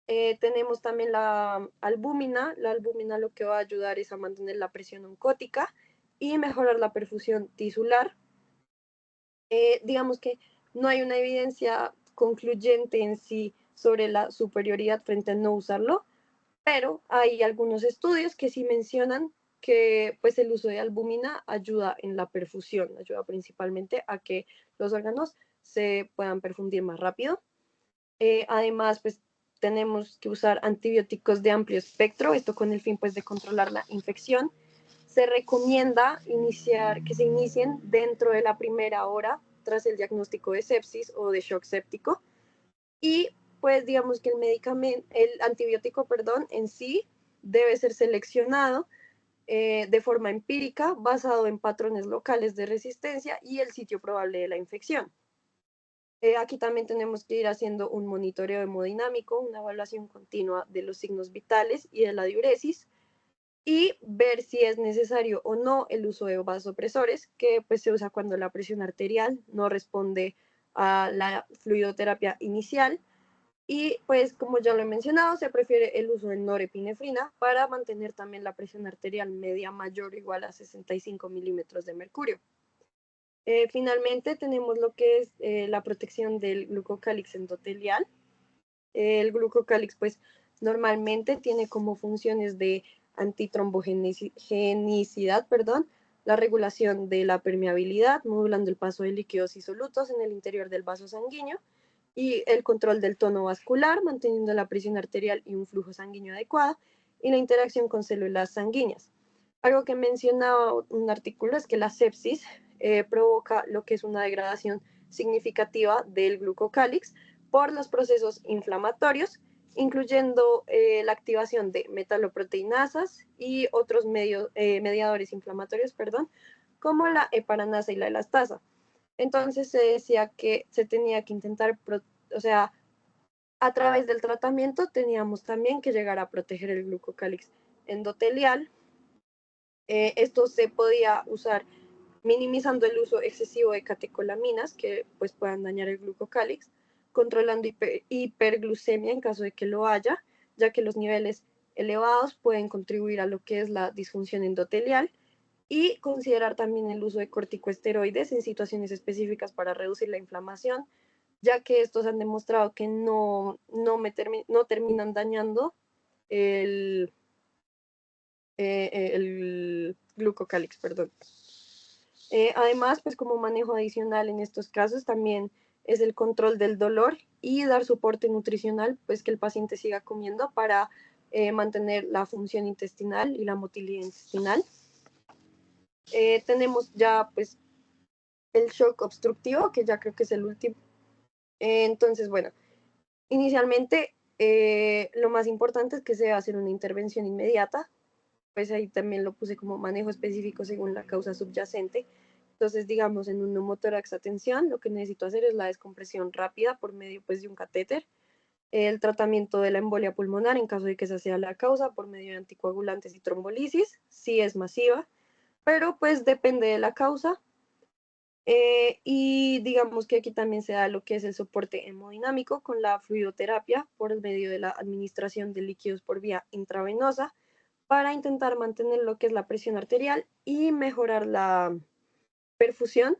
Tenemos también la albúmina. La albúmina lo que va a ayudar es a mantener la presión oncótica y mejorar la perfusión tisular. Digamos que no hay una evidencia concluyente en sí sobre la superioridad frente a no usarlo, pero hay algunos estudios que sí mencionan que pues el uso de albúmina ayuda en la perfusión, ayuda principalmente a que los órganos se puedan perfundir más rápido. Además, pues tenemos que usar antibióticos de amplio espectro, esto con el fin pues de controlar la infección. Se recomienda que se inicien dentro de la primera hora tras el diagnóstico de sepsis o de shock séptico y pues digamos que el antibiótico, perdón, en sí debe ser seleccionado de forma empírica, basado en patrones locales de resistencia y el sitio probable de la infección. Aquí también tenemos que ir haciendo un monitoreo hemodinámico, una evaluación continua de los signos vitales y de la diuresis y ver si es necesario o no el uso de vasopresores, que pues se usa cuando la presión arterial no responde a la fluidoterapia inicial. Y pues como ya lo he mencionado, se prefiere el uso de norepinefrina para mantener también la presión arterial media mayor o igual a 65 milímetros de mercurio. Finalmente tenemos lo que es la protección del glucocálix endotelial. El glucocálix pues normalmente tiene como funciones de antitrombogenicidad, perdón, la regulación de la permeabilidad, modulando el paso de líquidos isolutos en el interior del vaso sanguíneo y el control del tono vascular, manteniendo la presión arterial y un flujo sanguíneo adecuado y la interacción con células sanguíneas. Algo que mencionaba un artículo es que la sepsis provoca lo que es una degradación significativa del glucocálix por los procesos inflamatorios incluyendo la activación de metaloproteinasas y otros mediadores inflamatorios, perdón, como la heparanasa y la elastasa. Entonces se decía que se tenía que intentar, o sea, a través del tratamiento teníamos también que llegar a proteger el glucocálix endotelial. Esto se podía usar minimizando el uso excesivo de catecolaminas que pues puedan dañar el glucocálix, controlando hiperglucemia en caso de que lo haya, ya que los niveles elevados pueden contribuir a lo que es la disfunción endotelial, y considerar también el uso de corticosteroides en situaciones específicas para reducir la inflamación, ya que estos han demostrado que no terminan dañando el, el glucocálix, perdón. Además, pues como manejo adicional en estos casos también es el control del dolor y dar soporte nutricional, pues que el paciente siga comiendo para mantener la función intestinal y la motilidad intestinal. Tenemos ya pues el shock obstructivo, que ya creo que es el último. Entonces, bueno, inicialmente lo más importante es que se va a hacer una intervención inmediata, pues ahí también lo puse como manejo específico según la causa subyacente. Entonces, digamos, en un neumotórax a tensión, lo que necesito hacer es la descompresión rápida por medio pues, de un catéter, el tratamiento de la embolia pulmonar en caso de que esa sea la causa por medio de anticoagulantes y trombolisis, si es masiva, pero pues depende de la causa. Y digamos que aquí también se da lo que es el soporte hemodinámico con la fluidoterapia por el medio de la administración de líquidos por vía intravenosa para intentar mantener lo que es la presión arterial y mejorar la perfusión,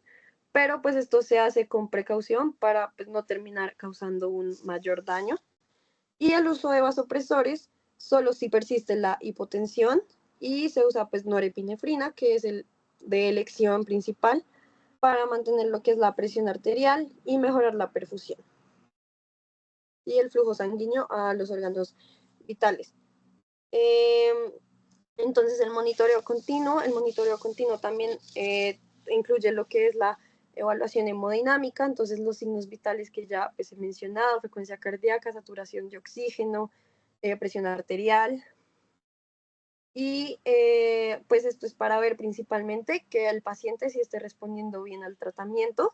pero pues esto se hace con precaución para pues, no terminar causando un mayor daño. Y el uso de vasopresores solo si persiste la hipotensión, y se usa pues norepinefrina, que es el de elección principal para mantener lo que es la presión arterial y mejorar la perfusión y el flujo sanguíneo a los órganos vitales. Entonces el monitoreo continuo también incluye lo que es la evaluación hemodinámica, entonces los signos vitales que ya pues, he mencionado, frecuencia cardíaca, saturación de oxígeno, presión arterial. Y pues esto es para ver principalmente que el paciente sí esté respondiendo bien al tratamiento.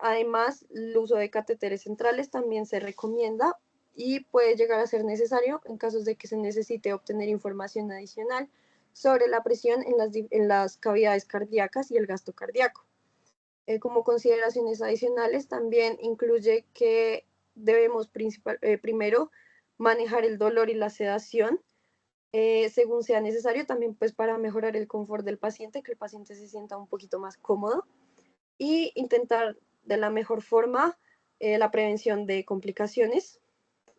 Además, el uso de catéteres centrales también se recomienda y puede llegar a ser necesario en casos de que se necesite obtener información adicional sobre la presión en las cavidades cardíacas y el gasto cardíaco. Como consideraciones adicionales, también incluye que debemos primero manejar el dolor y la sedación según sea necesario, también pues para mejorar el confort del paciente, que el paciente se sienta un poquito más cómodo, y intentar de la mejor forma la prevención de complicaciones.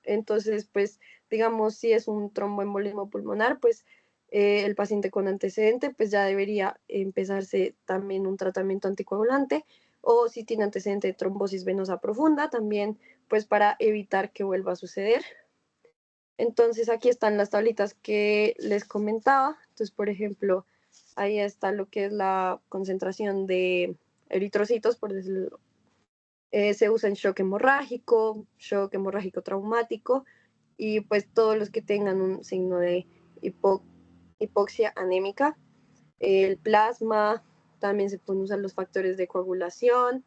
Entonces, pues, digamos, si es un tromboembolismo pulmonar, pues el paciente con antecedente, pues ya debería empezarse también un tratamiento anticoagulante, o si tiene antecedente de trombosis venosa profunda, también, pues para evitar que vuelva a suceder. Entonces, aquí están las tablitas que les comentaba. Entonces, por ejemplo, ahí está lo que es la concentración de eritrocitos, por decirlo. Se usa en shock hemorrágico traumático, y pues todos los que tengan un signo de hipoxia anémica. El plasma, también se pueden usar los factores de coagulación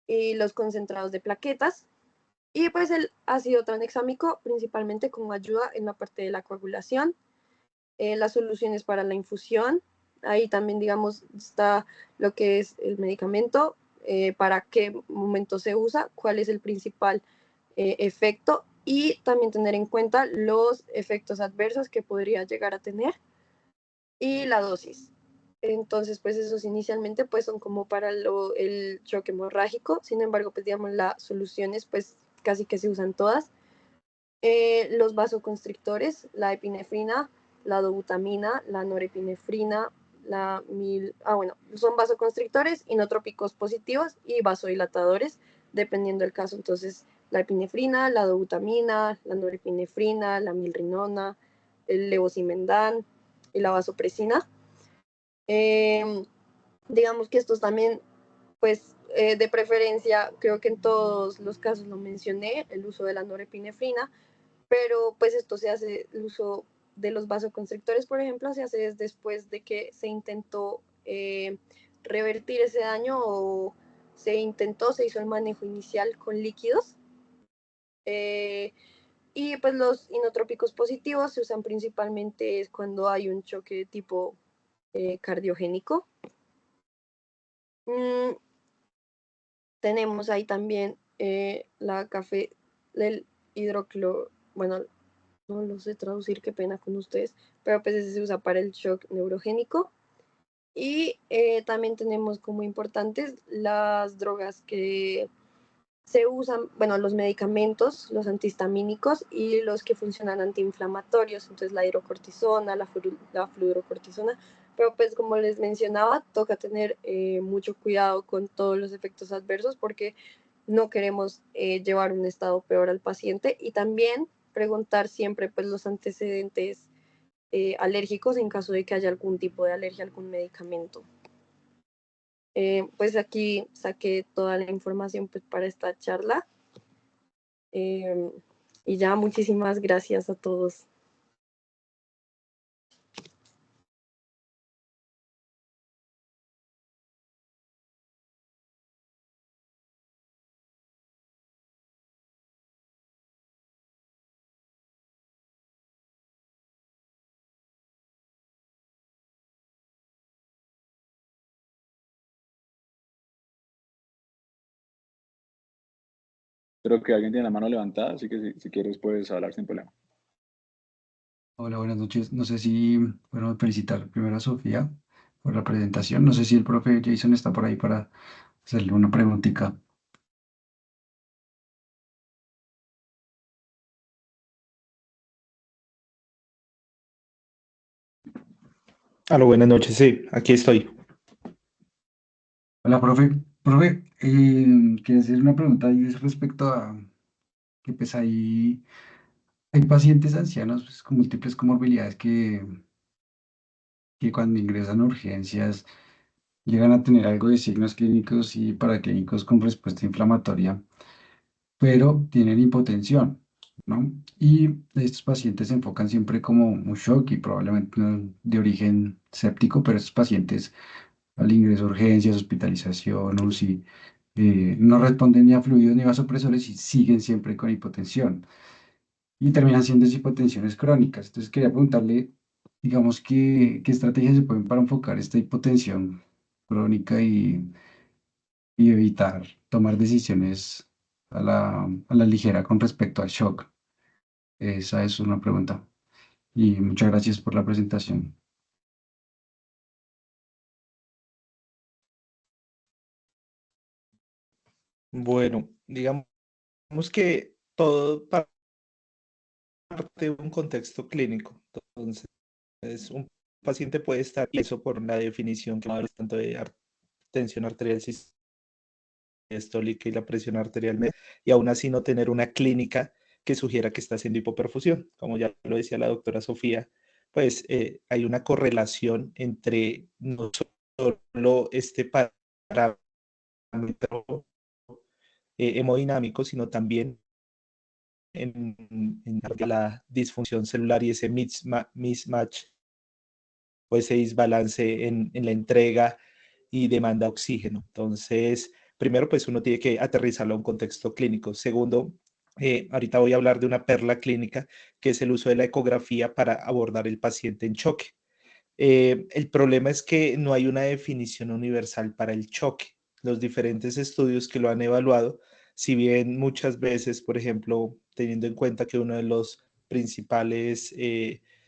y los concentrados de plaquetas. Y pues el ácido tranexámico principalmente como ayuda en la parte de la coagulación, las soluciones para la infusión. Ahí también, digamos, está lo que es el medicamento, para qué momento se usa, cuál es el principal efecto, y también tener en cuenta los efectos adversos que podría llegar a tener y la dosis. Entonces, pues esos inicialmente pues son como para el choque hemorrágico. Sin embargo, pues digamos las soluciones pues casi que se usan todas. Los vasoconstrictores, la epinefrina, la dobutamina, la norepinefrina, son vasoconstrictores, inotrópicos positivos y vasodilatadores, dependiendo del caso. Entonces, la epinefrina, la dobutamina, la norepinefrina, la milrinona, el levosimendan y la vasopresina. Digamos que estos también pues De preferencia, creo que en todos los casos lo mencioné, el uso de la norepinefrina, pero pues esto se hace, el uso de los vasoconstrictores, por ejemplo, se hace después de que se intentó revertir ese daño o se hizo el manejo inicial con líquidos. Eh, y pues los inotrópicos positivos se usan principalmente es cuando hay un choque de tipo cardiogénico. Mm, tenemos ahí también la café, el hidrocloro, bueno, no lo sé traducir, qué pena con ustedes, pero pues ese se usa para el shock neurogénico. Y también tenemos como importantes las drogas que se usan, bueno, los medicamentos, los antihistamínicos y los que funcionan antiinflamatorios, entonces la hidrocortisona, la fluorocortisona, pero pues como les mencionaba, toca tener mucho cuidado con todos los efectos adversos porque no queremos llevar un estado peor al paciente y también preguntar siempre pues los antecedentes alérgicos en caso de que haya algún tipo de alergia a algún medicamento. Pues aquí saqué toda la información pues, para esta charla. Y ya, muchísimas gracias a todos. Creo que alguien tiene la mano levantada, así que si quieres puedes hablar sin problema. Hola, buenas noches. No sé si, bueno, felicitar primero a Sofía por la presentación. No sé si el profe Jason está por ahí para hacerle una preguntita. Aló, buenas noches, sí, aquí estoy. Hola, profe. Profe, quería hacer una pregunta y es respecto a que pues hay pacientes ancianos pues, con múltiples comorbilidades que cuando ingresan a urgencias llegan a tener algo de signos clínicos y paraclínicos con respuesta inflamatoria, pero tienen hipotensión, ¿no? Y estos pacientes se enfocan siempre como un shock y probablemente no de origen séptico, pero estos pacientes al ingreso a urgencias, hospitalización, UCI, no responden ni a fluidos ni vasopresores y siguen siempre con hipotensión y terminan siendo hipotensiones crónicas. Entonces quería preguntarle, digamos, qué estrategias se pueden para enfocar esta hipotensión crónica y evitar tomar decisiones a la ligera con respecto al shock. Esa es una pregunta. Y muchas gracias por la presentación. Bueno, digamos que todo parte de un contexto clínico. Entonces, un paciente puede estar, y eso por la definición que habla tanto de tensión arterial sistólica y la presión arterial media, y aún así no tener una clínica que sugiera que está haciendo hipoperfusión. Como ya lo decía la doctora Sofía, pues hay una correlación entre no solo este parámetro hemodinámico, sino también en la disfunción celular y ese mismatch o ese desbalance en la entrega y demanda de oxígeno. Entonces, primero, pues uno tiene que aterrizarlo a un contexto clínico. Segundo, ahorita voy a hablar de una perla clínica, que es el uso de la ecografía para abordar el paciente en choque. El problema es que no hay una definición universal para el choque. Los diferentes estudios que lo han evaluado, si bien muchas veces, por ejemplo, teniendo en cuenta que uno de los principales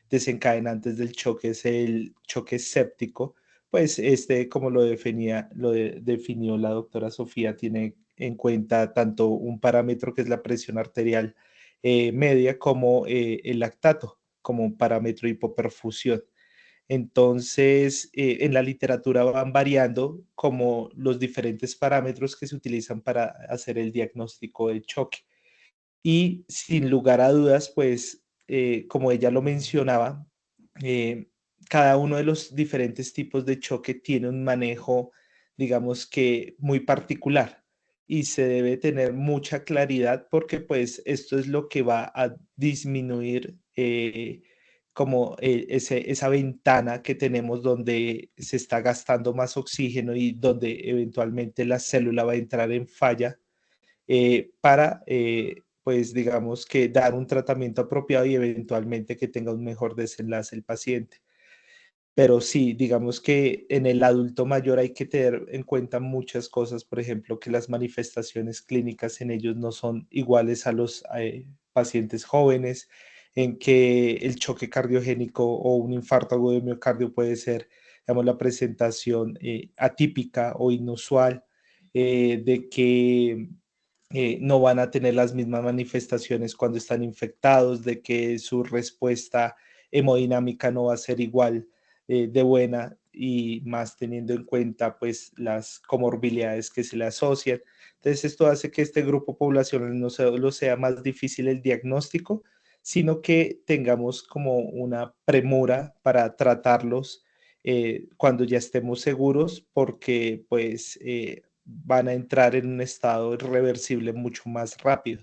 desencadenantes del choque es el choque séptico, pues este, como definió la doctora Sofía, tiene en cuenta tanto un parámetro que es la presión arterial media como el lactato como un parámetro de hipoperfusión. Entonces, en la literatura van variando como los diferentes parámetros que se utilizan para hacer el diagnóstico de choque. Y sin lugar a dudas, pues, como ella lo mencionaba, eh, cada uno de los diferentes tipos de choque tiene un manejo, digamos que muy particular y se debe tener mucha claridad porque pues esto es lo que va a disminuir como esa ventana que tenemos donde se está gastando más oxígeno y donde eventualmente la célula va a entrar en falla para, pues digamos que dar un tratamiento apropiado y eventualmente que tenga un mejor desenlace el paciente. Pero sí, digamos que en el adulto mayor hay que tener en cuenta muchas cosas, por ejemplo, que las manifestaciones clínicas en ellos no son iguales a los pacientes jóvenes, en que el choque cardiogénico o un infarto agudo de miocardio puede ser, digamos, la presentación atípica o inusual, de que no van a tener las mismas manifestaciones cuando están infectados, de que su respuesta hemodinámica no va a ser igual de buena y más teniendo en cuenta pues las comorbilidades que se le asocian. Entonces esto hace que este grupo poblacional no solo sea más difícil el diagnóstico, sino que tengamos como una premura para tratarlos cuando ya estemos seguros porque pues van a entrar en un estado irreversible mucho más rápido.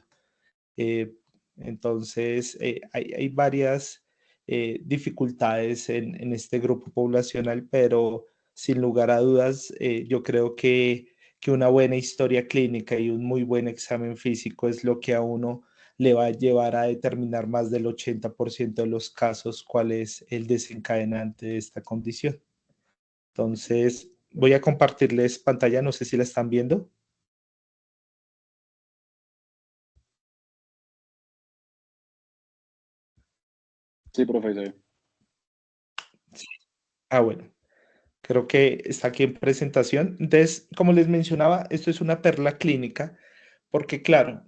Eh, entonces, hay varias dificultades en este grupo poblacional, pero sin lugar a dudas, yo creo que una buena historia clínica y un muy buen examen físico es lo que a uno le va a llevar a determinar más del 80% de los casos cuál es el desencadenante de esta condición. Entonces, voy a compartirles pantalla, no sé si la están viendo. Sí, profesor. Ah, bueno. Creo que está aquí en presentación. Entonces, como les mencionaba, esto es una perla clínica, porque claro,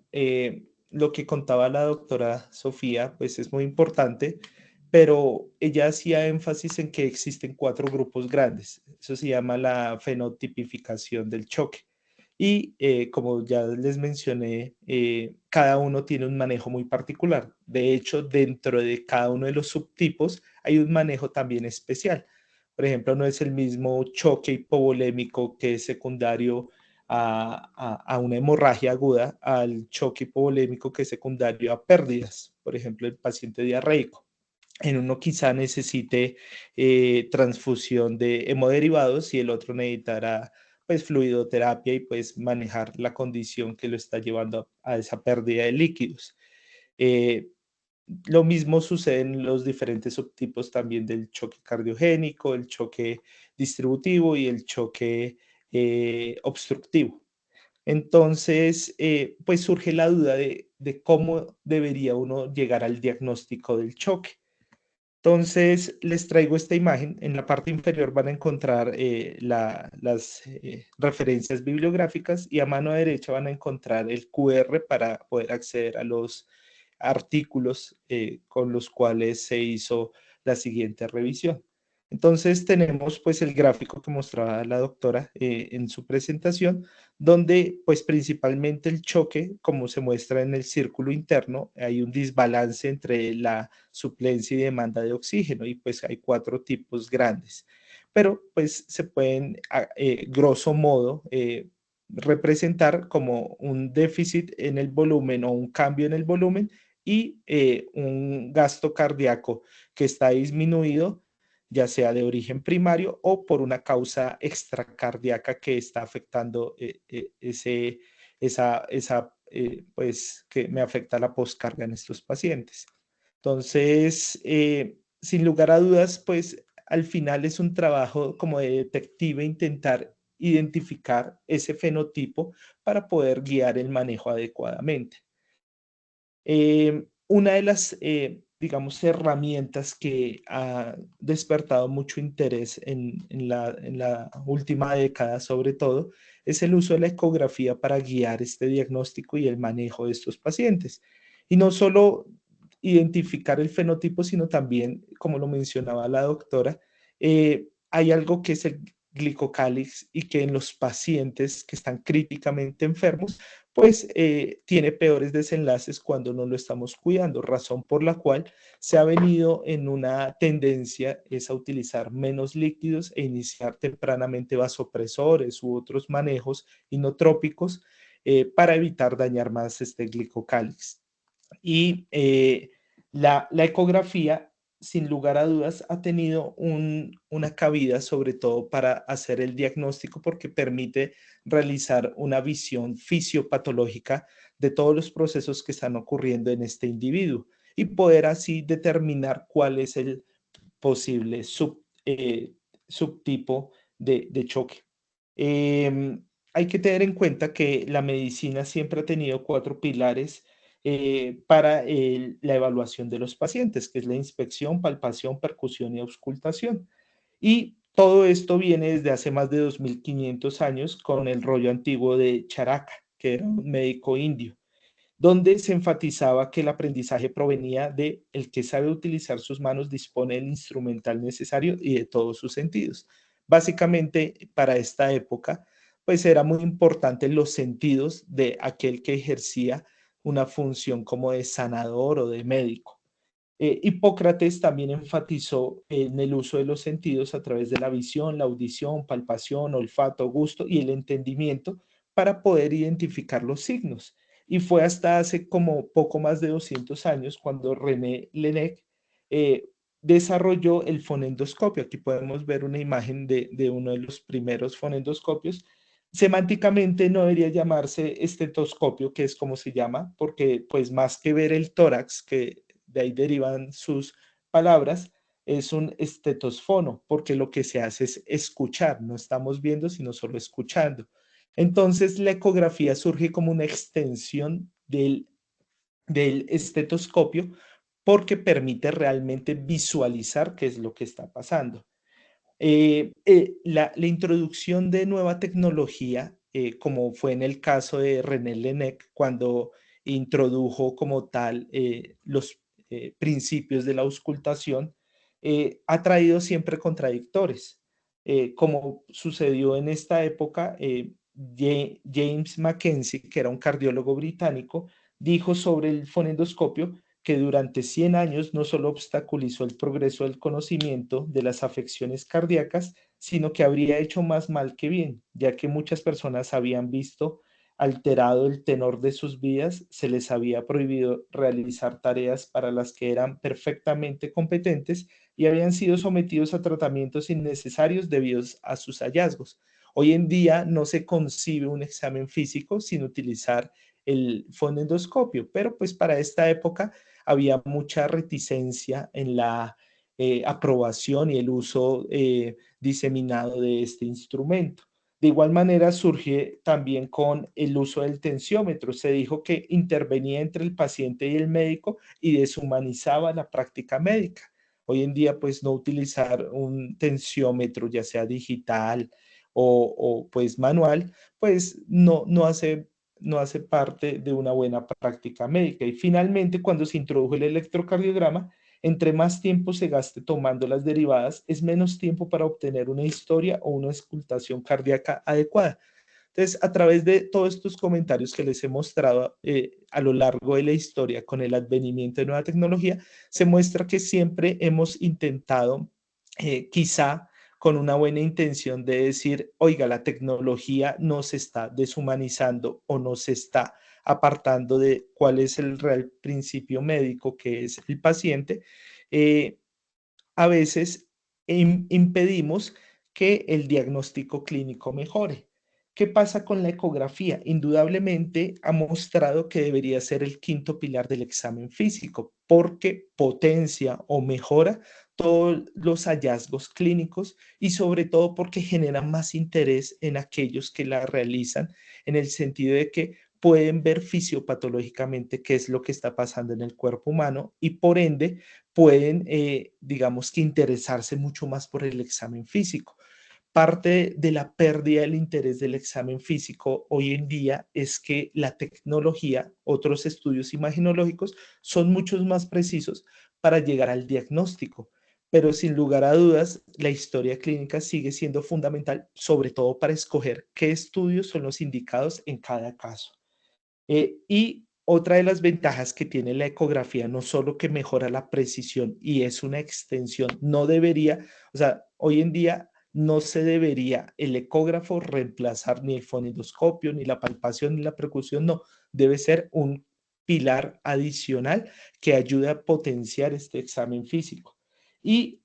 lo que contaba la doctora Sofía, pues es muy importante, pero ella hacía énfasis en que existen 4 grupos grandes. Eso se llama la fenotipificación del choque. Y como ya les mencioné, cada uno tiene un manejo muy particular. De hecho, dentro de cada uno de los subtipos hay un manejo también especial. Por ejemplo, no es el mismo choque hipovolémico que es secundario a una hemorragia aguda al choque hipovolémico que es secundario a pérdidas. Por ejemplo, el paciente diarreico. En uno quizá necesite transfusión de hemoderivados y el otro necesitará pues fluidoterapia y pues manejar la condición que lo está llevando a esa pérdida de líquidos. Eh, lo mismo sucede en los diferentes subtipos también del choque cardiogénico, el choque distributivo y el choque obstructivo. Entonces, pues surge la duda de cómo debería uno llegar al diagnóstico del choque. Entonces, les traigo esta imagen. En la parte inferior van a encontrar las referencias bibliográficas y a mano derecha van a encontrar el QR para poder acceder a los artículos con los cuales se hizo la siguiente revisión. Entonces tenemos pues el gráfico que mostraba la doctora en su presentación, donde pues principalmente el choque, como se muestra en el círculo interno, hay un desbalance entre la suplencia y demanda de oxígeno y pues hay 4 tipos grandes, pero pues se pueden grosso modo representar como un déficit en el volumen o un cambio en el volumen y un gasto cardíaco que está disminuido, ya sea de origen primario o por una causa extracardíaca que está afectando pues que me afecta la postcarga en estos pacientes. Entonces, sin lugar a dudas, pues al final es un trabajo como de detective intentar identificar ese fenotipo para poder guiar el manejo adecuadamente. Una de las, digamos, herramientas que ha despertado mucho interés en la última década, sobre todo, es el uso de la ecografía para guiar este diagnóstico y el manejo de estos pacientes. Y no solo identificar el fenotipo, sino también, como lo mencionaba la doctora, hay algo que es el glicocálix y que en los pacientes que están críticamente enfermos pues tiene peores desenlaces cuando no lo estamos cuidando, razón por la cual se ha venido en una tendencia es a utilizar menos líquidos e iniciar tempranamente vasopresores u otros manejos inotrópicos para evitar dañar más este glicocálix. Y la ecografía, sin lugar a dudas, ha tenido una cabida, sobre todo para hacer el diagnóstico, porque permite realizar una visión fisiopatológica de todos los procesos que están ocurriendo en este individuo y poder así determinar cuál es el posible subtipo de choque. Hay que tener en cuenta que la medicina siempre ha tenido 4 pilares para la evaluación de los pacientes, que es la inspección, palpación, percusión y auscultación. Y todo esto viene desde hace más de 2500 años con el rollo antiguo de Charaka, que era un médico indio, donde se enfatizaba que el aprendizaje provenía de el que sabe utilizar sus manos, dispone del instrumental necesario y de todos sus sentidos. Básicamente, para esta época, pues era muy importante los sentidos de aquel que ejercía una función como de sanador o de médico. Hipócrates también enfatizó en el uso de los sentidos a través de la visión, la audición, palpación, olfato, gusto y el entendimiento para poder identificar los signos. Y fue hasta hace como poco más de 200 años cuando René Laennec desarrolló el fonendoscopio. Aquí podemos ver una imagen de uno de los primeros fonendoscopios. Semánticamente no debería llamarse estetoscopio, que es como se llama, porque pues más que ver el tórax, que de ahí derivan sus palabras, es un estetosfono, porque lo que se hace es escuchar, no estamos viendo, sino solo escuchando. Entonces, la ecografía surge como una extensión del estetoscopio porque permite realmente visualizar qué es lo que está pasando. La introducción de nueva tecnología, como fue en el caso de René Laennec, cuando introdujo como tal los principios de la auscultación, ha traído siempre contradictores. Como sucedió en esta época, James Mackenzie, que era un cardiólogo británico, dijo sobre el fonendoscopio que durante 100 años no solo obstaculizó el progreso del conocimiento de las afecciones cardíacas, sino que habría hecho más mal que bien, ya que muchas personas habían visto alterado el tenor de sus vidas, se les había prohibido realizar tareas para las que eran perfectamente competentes y habían sido sometidos a tratamientos innecesarios debido a sus hallazgos. Hoy en día no se concibe un examen físico sin utilizar el fonendoscopio, pero pues para esta época había mucha reticencia en la aprobación y el uso diseminado de este instrumento. De igual manera surge también con el uso del tensiómetro. Se dijo que intervenía entre el paciente y el médico y deshumanizaba la práctica médica. Hoy en día, pues no utilizar un tensiómetro, ya sea digital o pues manual, pues no hace parte de una buena práctica médica. Y finalmente, cuando se introdujo el electrocardiograma, entre más tiempo se gaste tomando las derivadas, es menos tiempo para obtener una historia o una auscultación cardíaca adecuada. Entonces, a través de todos estos comentarios que les he mostrado a lo largo de la historia con el advenimiento de nueva tecnología, se muestra que siempre hemos intentado, quizá con una buena intención de decir, oiga, la tecnología no se está deshumanizando o no se está apartando de cuál es el real principio médico, que es el paciente, eh, a veces impedimos que el diagnóstico clínico mejore. ¿Qué pasa con la ecografía? Indudablemente ha mostrado que debería ser el quinto pilar del examen físico porque potencia o mejora todos los hallazgos clínicos y sobre todo porque genera más interés en aquellos que la realizan, en el sentido de que pueden ver fisiopatológicamente qué es lo que está pasando en el cuerpo humano y por ende pueden, digamos que interesarse mucho más por el examen físico. Parte de la pérdida del interés del examen físico hoy en día es que la tecnología, otros estudios imaginológicos son muchos más precisos para llegar al diagnóstico, pero sin lugar a dudas, la historia clínica sigue siendo fundamental, sobre todo para escoger qué estudios son los indicados en cada caso. Y otra de las ventajas que tiene la ecografía, no solo que mejora la precisión y es una extensión, no debería, o sea, hoy en día no se debería el ecógrafo reemplazar ni el fonendoscopio, ni la palpación, ni la percusión, no, debe ser un pilar adicional que ayude a potenciar este examen físico. Y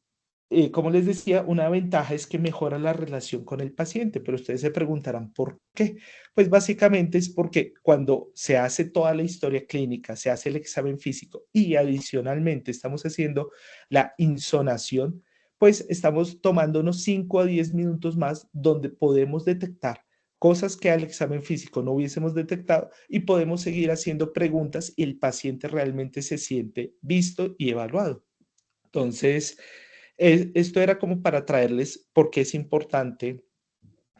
como les decía, una ventaja es que mejora la relación con el paciente, pero ustedes se preguntarán por qué. Pues básicamente es porque cuando se hace toda la historia clínica, se hace el examen físico y adicionalmente estamos haciendo la insonación, pues estamos tomándonos 5 a 10 minutos más donde podemos detectar cosas que al examen físico no hubiésemos detectado y podemos seguir haciendo preguntas y el paciente realmente se siente visto y evaluado. Entonces, esto era como para traerles por qué es importante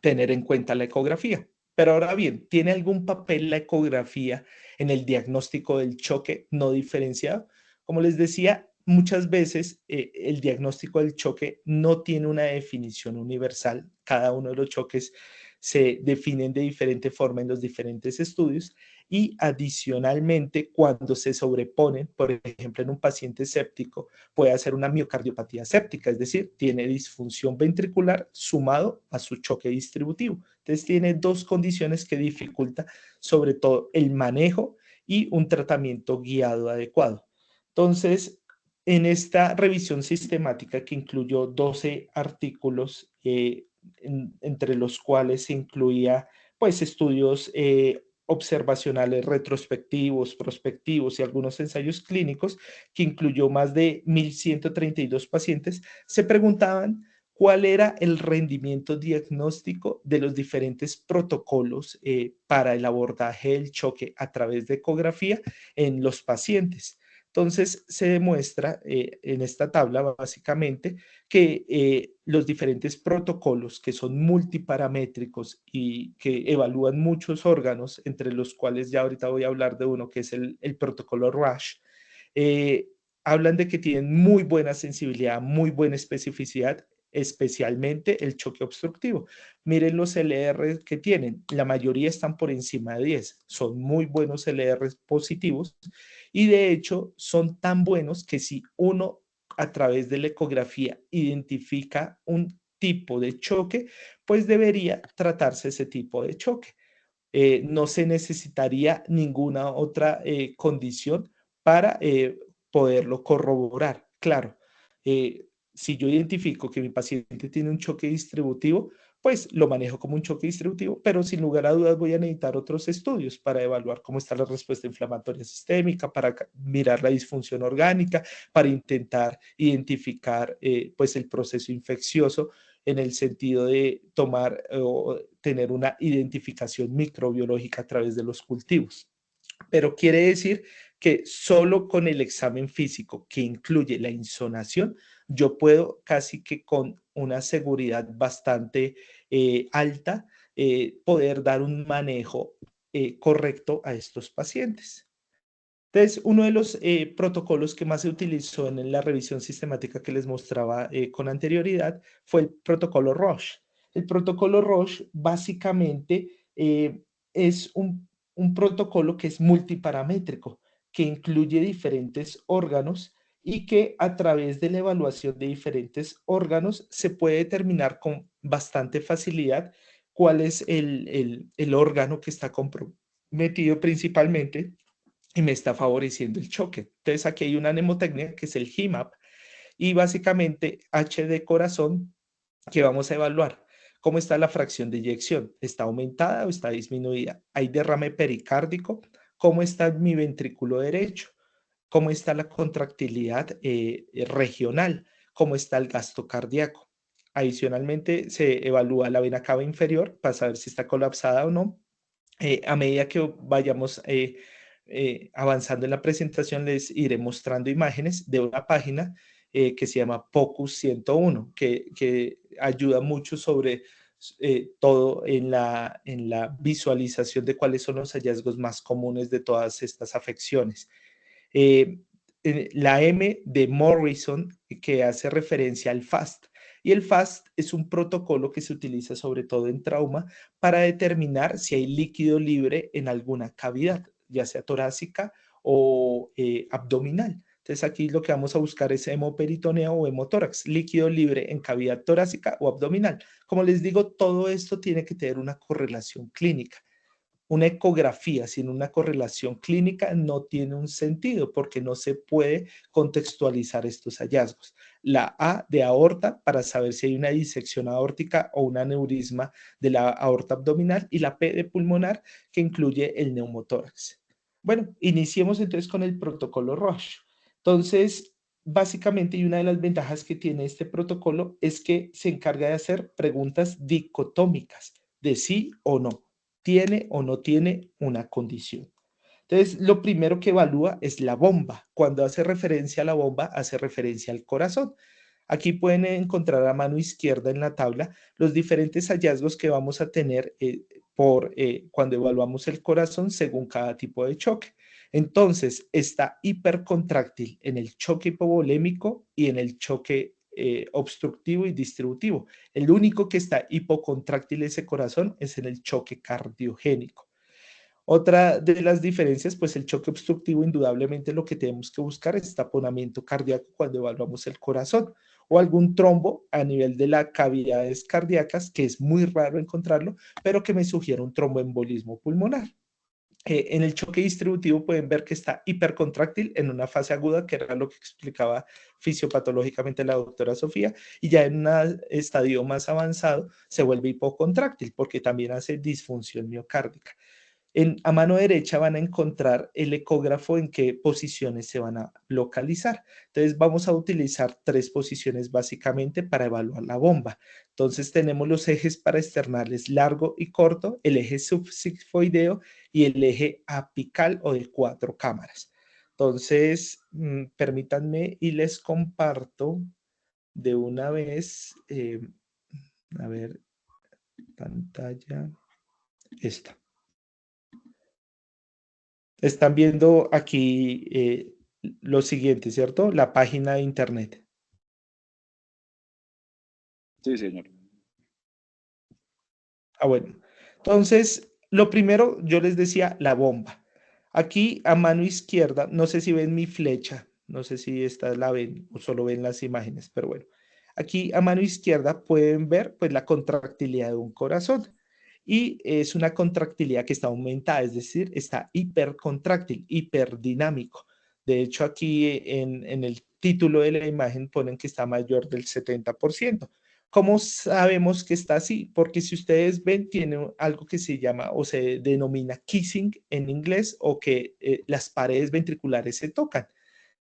tener en cuenta la ecografía. Pero ahora bien, ¿tiene algún papel la ecografía en el diagnóstico del choque no diferenciado? Como les decía, muchas veces el diagnóstico del choque no tiene una definición universal. Cada uno de los choques se definen de diferente forma en los diferentes estudios y adicionalmente cuando se sobreponen, por ejemplo, en un paciente séptico, puede hacer una miocardiopatía séptica, es decir, tiene disfunción ventricular sumado a su choque distributivo. Entonces tiene dos condiciones que dificultan sobre todo el manejo y un tratamiento guiado adecuado. Entonces, en esta revisión sistemática que incluyó 12 artículos, entre los cuales se incluía pues estudios observacionales retrospectivos, prospectivos y algunos ensayos clínicos, que incluyó más de 1.132 pacientes, se preguntaban cuál era el rendimiento diagnóstico de los diferentes protocolos para el abordaje del choque a través de ecografía en los pacientes. Entonces, se demuestra en esta tabla básicamente que los diferentes protocolos que son multiparamétricos y que evalúan muchos órganos, entre los cuales ya ahorita voy a hablar de uno que es el protocolo RASH, eh, hablan de que tienen muy buena sensibilidad, muy buena especificidad, especialmente el choque obstructivo. Miren los LR que tienen, la mayoría están por encima de 10, son muy buenos LR positivos y de hecho son tan buenos que si uno a través de la ecografía identifica un tipo de choque, pues debería tratarse ese tipo de choque. No se necesitaría ninguna otra condición para poderlo corroborar. Claro, si yo identifico que mi paciente tiene un choque distributivo, pues lo manejo como un choque distributivo, pero sin lugar a dudas voy a necesitar otros estudios para evaluar cómo está la respuesta inflamatoria sistémica, para mirar la disfunción orgánica, para intentar identificar pues el proceso infeccioso en el sentido de tomar o tener una identificación microbiológica a través de los cultivos. Pero quiere decir que solo con el examen físico que incluye la insonación, yo puedo casi que con una seguridad bastante alta poder dar un manejo correcto a estos pacientes. Entonces, uno de los protocolos que más se utilizó en la revisión sistemática que les mostraba con anterioridad fue el protocolo Roche. El protocolo Roche básicamente es un protocolo que es multiparamétrico, que incluye diferentes órganos y que a través de la evaluación de diferentes órganos se puede determinar con bastante facilidad cuál es el órgano que está comprometido principalmente y me está favoreciendo el choque. Entonces aquí hay una mnemotecnia que es el HIMAP y básicamente H de corazón que vamos a evaluar. ¿Cómo está la fracción de eyección? ¿Está aumentada o está disminuida? ¿Hay derrame pericárdico? ¿Cómo está mi ventrículo derecho? ¿Cómo está la contractilidad regional? ¿Cómo está el gasto cardíaco? Adicionalmente, se evalúa la vena cava inferior para saber si está colapsada o no. A medida que vayamos avanzando en la presentación, les iré mostrando imágenes de una página que se llama POCUS 101, que ayuda mucho sobre todo en la visualización de cuáles son los hallazgos más comunes de todas estas afecciones. La M de Morrison, que hace referencia al FAST, Y el FAST es un protocolo que se utiliza sobre todo en trauma para determinar si hay líquido libre en alguna cavidad, ya sea torácica o abdominal. Entonces aquí lo que vamos a buscar es hemoperitoneo o hemotórax, líquido libre en cavidad torácica o abdominal. Como les digo, todo esto tiene que tener una correlación clínica. Una ecografía sin una correlación clínica no tiene un sentido porque no se puede contextualizar estos hallazgos. La A de aorta para saber si hay una disección aórtica o un aneurisma de la aorta abdominal y la P de pulmonar que incluye el neumotórax. Bueno, iniciemos entonces con el protocolo Roche. Entonces, básicamente, y una de las ventajas que tiene este protocolo es que se encarga de hacer preguntas dicotómicas de sí o no. ¿Tiene o no tiene una condición? Entonces, lo primero que evalúa es la bomba. Cuando hace referencia a la bomba, hace referencia al corazón. Aquí pueden encontrar a mano izquierda en la tabla los diferentes hallazgos que vamos a tener cuando evaluamos el corazón según cada tipo de choque. Entonces, está hipercontráctil en el choque hipovolémico y en el choque obstructivo y distributivo. El único que está hipocontráctil ese corazón es en el choque cardiogénico. Otra de las diferencias, pues el choque obstructivo, indudablemente lo que tenemos que buscar es taponamiento cardíaco cuando evaluamos el corazón o algún trombo a nivel de las cavidades cardíacas, que es muy raro encontrarlo, pero que me sugiere un tromboembolismo pulmonar. En el choque distributivo pueden ver que está hipercontráctil en una fase aguda, que era lo que explicaba fisiopatológicamente la doctora Sofía, y ya en un estadio más avanzado se vuelve hipocontráctil porque también hace disfunción miocárdica. A mano derecha van a encontrar el ecógrafo en qué posiciones se van a localizar. Entonces vamos a utilizar 3 posiciones básicamente para evaluar la bomba. Entonces tenemos los ejes paraesternales largo y corto, el eje subsigmoideo y el eje apical o de 4 cámaras. Entonces, permítanme y les comparto de una vez, a ver, pantalla, esta. Están viendo aquí lo siguiente, ¿cierto? La página de internet. Sí, señor. Bueno. Entonces, lo primero, yo les decía, la bomba. Aquí a mano izquierda, no sé si ven mi flecha, no sé si esta la ven o solo ven las imágenes, pero bueno. Aquí a mano izquierda pueden ver pues la contractilidad de un corazón. Y es una contractilidad que está aumentada, es decir, está hipercontráctil, hiperdinámico. De hecho, aquí en el título de la imagen ponen que está mayor del 70%. ¿Cómo sabemos que está así? Porque si ustedes ven, tiene algo que se llama o se denomina kissing en inglés o que las paredes ventriculares se tocan.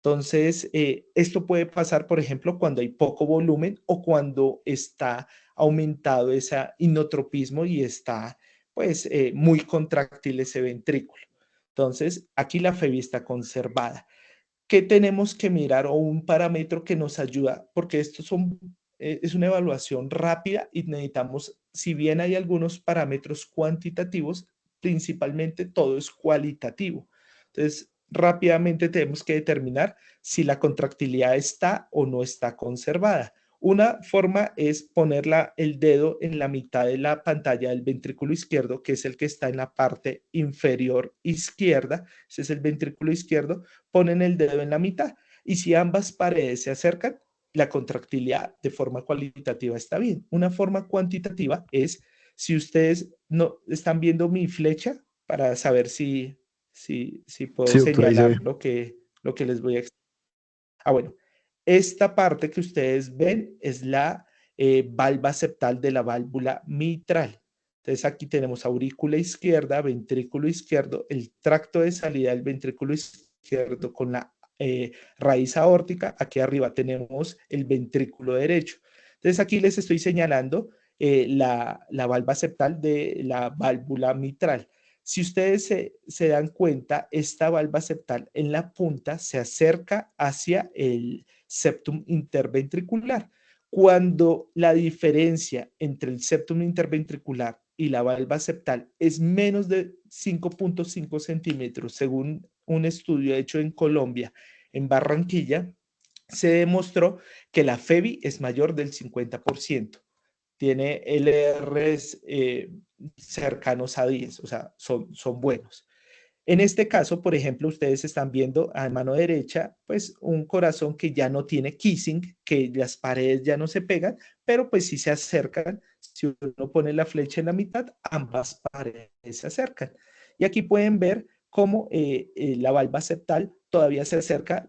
Entonces, esto puede pasar, por ejemplo, cuando hay poco volumen o cuando está aumentado ese inotropismo y está, pues, muy contráctil ese ventrículo. Entonces, aquí la FEBI está conservada. ¿Qué tenemos que mirar o un parámetro que nos ayuda? Porque es una evaluación rápida y necesitamos, si bien hay algunos parámetros cuantitativos, principalmente todo es cualitativo. Entonces, rápidamente tenemos que determinar si la contractilidad está o no está conservada. Una forma es poner el dedo en la mitad de la pantalla del ventrículo izquierdo, que es el que está en la parte inferior izquierda. Ese es el ventrículo izquierdo. Ponen el dedo en la mitad y si ambas paredes se acercan, la contractilidad de forma cualitativa está bien. Una forma cuantitativa es si ustedes no están viendo mi flecha para saber si puedo Sí, doctor, ahí se señalar ve. lo que les voy a explicar. Bueno, esta parte que ustedes ven es la valva septal de la válvula mitral. Entonces aquí tenemos aurícula izquierda, ventrículo izquierdo, el tracto de salida del ventrículo izquierdo con la raíz aórtica. Aquí arriba tenemos el ventrículo derecho. Entonces aquí les estoy señalando la valva septal de la válvula mitral. Si ustedes se dan cuenta, esta valva septal en la punta se acerca hacia el septum interventricular. Cuando la diferencia entre el septum interventricular y la valva septal es menos de 5.5 centímetros, según un estudio hecho en Colombia, en Barranquilla, se demostró que la FEBI es mayor del 50%. Tiene LRs cercanos a 10, o sea, son buenos. En este caso, por ejemplo, ustedes están viendo a mano derecha, pues un corazón que ya no tiene kissing, que las paredes ya no se pegan, pero pues sí se acercan. Si uno pone la flecha en la mitad, ambas paredes se acercan. Y aquí pueden ver cómo la valva septal todavía se acerca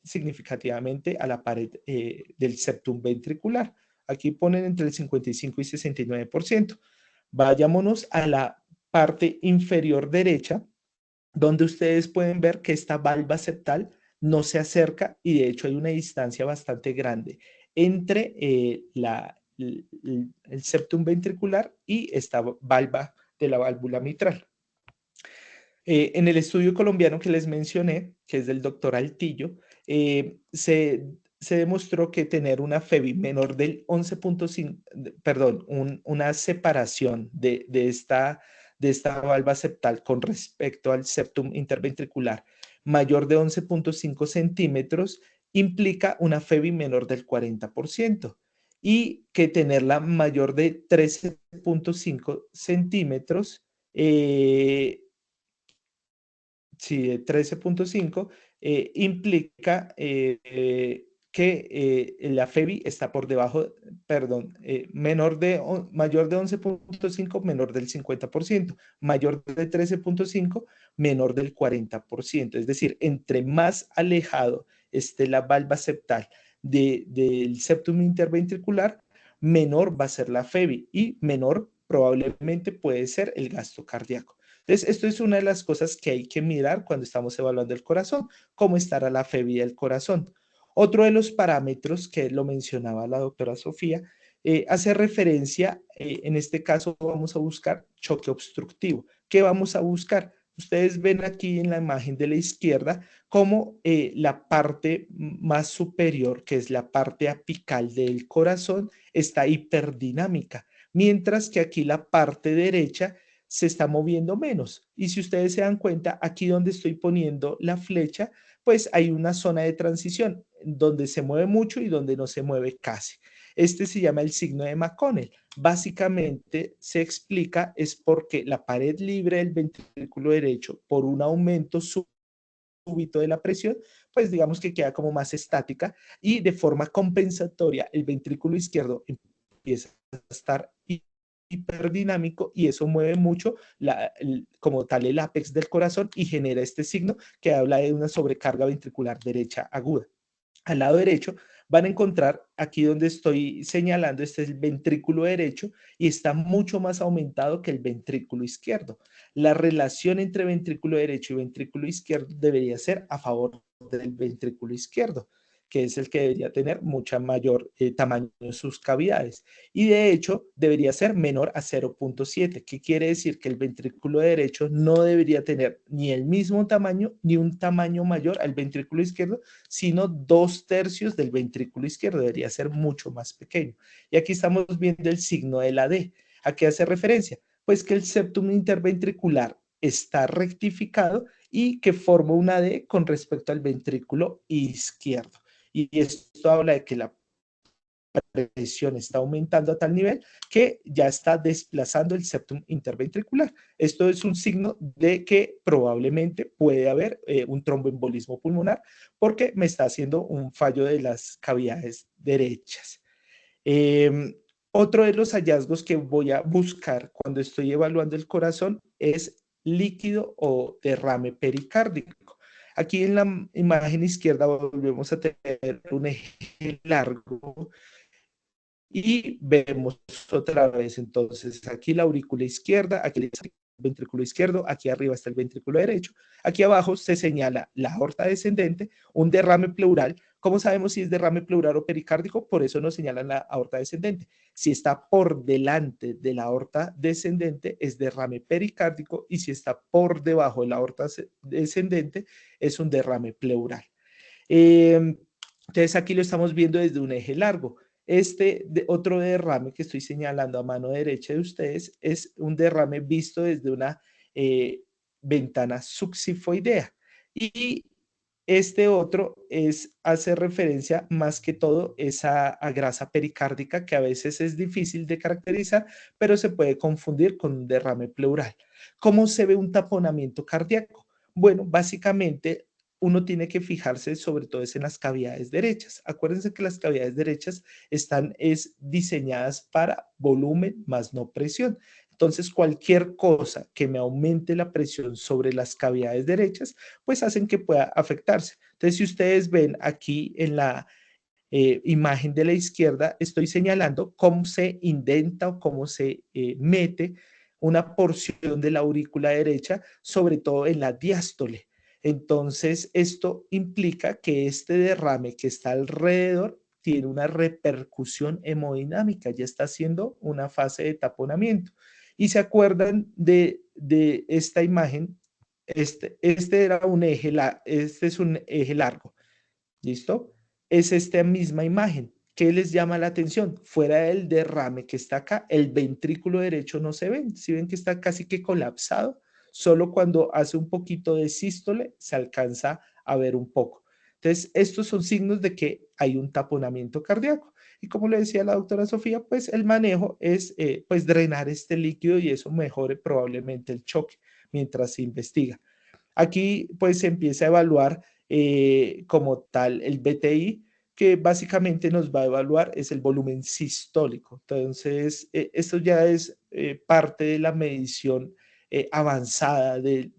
significativamente a la pared del septum ventricular. Aquí ponen entre el 55 y 69%. Vayámonos a la parte inferior derecha, donde ustedes pueden ver que esta valva septal no se acerca y de hecho hay una distancia bastante grande entre el septum ventricular y esta valva de la válvula mitral. En el estudio colombiano que les mencioné, que es del doctor Altillo, se demostró que tener una FEBI menor del 11.5, perdón, una separación de esta valva septal con respecto al septum interventricular mayor de 11.5 centímetros implica una FEBI menor del 40% y que tenerla mayor de 13.5 centímetros sí, de 13.5 implica que la FEBI está por debajo, perdón, mayor de 11.5, menor del 50%, mayor de 13.5, menor del 40%. Es decir, entre más alejado esté la valva septal del septum interventricular, menor va a ser la FEBI y menor probablemente puede ser el gasto cardíaco. Entonces, esto es una de las cosas que hay que mirar cuando estamos evaluando el corazón, cómo estará la FEBI del corazón. Otro de los parámetros que lo mencionaba la doctora Sofía, hace referencia, en este caso vamos a buscar choque obstructivo. ¿Qué vamos a buscar? Ustedes ven aquí en la imagen de la izquierda cómo la parte más superior, que es la parte apical del corazón, está hiperdinámica, mientras que aquí la parte derecha se está moviendo menos. Y si ustedes se dan cuenta, aquí donde estoy poniendo la flecha, pues hay una zona de transición donde se mueve mucho y donde no se mueve casi. Este se llama el signo de McConnell. Básicamente se explica es porque la pared libre del ventrículo derecho, por un aumento súbito de la presión, pues digamos que queda como más estática y de forma compensatoria el ventrículo izquierdo empieza a estar hiperdinámico y eso mueve mucho como tal el ápex del corazón y genera este signo que habla de una sobrecarga ventricular derecha aguda. Al lado derecho van a encontrar aquí donde estoy señalando, este es el ventrículo derecho y está mucho más aumentado que el ventrículo izquierdo. La relación entre ventrículo derecho y ventrículo izquierdo debería ser a favor del ventrículo izquierdo, que es el que debería tener mucha mayor tamaño en sus cavidades. Y de hecho debería ser menor a 0.7, que quiere decir que el ventrículo derecho no debería tener ni el mismo tamaño ni un tamaño mayor al ventrículo izquierdo, sino 2/3 del ventrículo izquierdo, debería ser mucho más pequeño. Y aquí estamos viendo el signo de la D. ¿A qué hace referencia? Pues que el septum interventricular está rectificado y que forma una D con respecto al ventrículo izquierdo. Y esto habla de que la presión está aumentando a tal nivel que ya está desplazando el septum interventricular. Esto es un signo de que probablemente puede haber un tromboembolismo pulmonar porque me está haciendo un fallo de las cavidades derechas. Otro de los hallazgos que voy a buscar cuando estoy evaluando el corazón es líquido o derrame pericárdico. Aquí en la imagen izquierda volvemos a tener un eje largo y vemos otra vez entonces aquí la aurícula izquierda, aquí el ventrículo izquierdo, aquí arriba está el ventrículo derecho, aquí abajo se señala la aorta descendente, un derrame pleural. ¿Cómo sabemos si es derrame pleural o pericárdico? Por eso nos señalan la aorta descendente. Si está por delante de la aorta descendente es derrame pericárdico y si está por debajo de la aorta descendente es un derrame pleural. Entonces aquí lo estamos viendo desde un eje largo. Otro derrame que estoy señalando a mano derecha de ustedes es un derrame visto desde una ventana succifoidea. Y Este otro hace referencia más que todo a grasa pericárdica, que a veces es difícil de caracterizar, pero se puede confundir con un derrame pleural. ¿Cómo se ve un taponamiento cardíaco? Bueno, básicamente uno tiene que fijarse sobre todo en las cavidades derechas. Acuérdense que las cavidades derechas están diseñadas para volumen más no presión. Entonces, cualquier cosa que me aumente la presión sobre las cavidades derechas, pues hacen que pueda afectarse. Entonces, si ustedes ven aquí en la imagen de la izquierda, estoy señalando cómo se indenta o cómo se mete una porción de la aurícula derecha, sobre todo en la diástole. Entonces, esto implica que este derrame que está alrededor tiene una repercusión hemodinámica, ya está haciendo una fase de taponamiento. Y se acuerdan de esta imagen, este era un eje, este es un eje largo, ¿listo? Es esta misma imagen. ¿Qué les llama la atención? Fuera del derrame que está acá, el ventrículo derecho no se ve. Si ven que está casi que colapsado, solo cuando hace un poquito de sístole se alcanza a ver un poco. Entonces, estos son signos de que hay un taponamiento cardíaco. Y como le decía la doctora Sofía, pues el manejo es pues drenar este líquido y eso mejore probablemente el choque mientras se investiga. Aquí pues se empieza a evaluar como tal el BTI, que básicamente nos va a evaluar es el volumen sistólico. Entonces, esto ya es parte de la medición avanzada de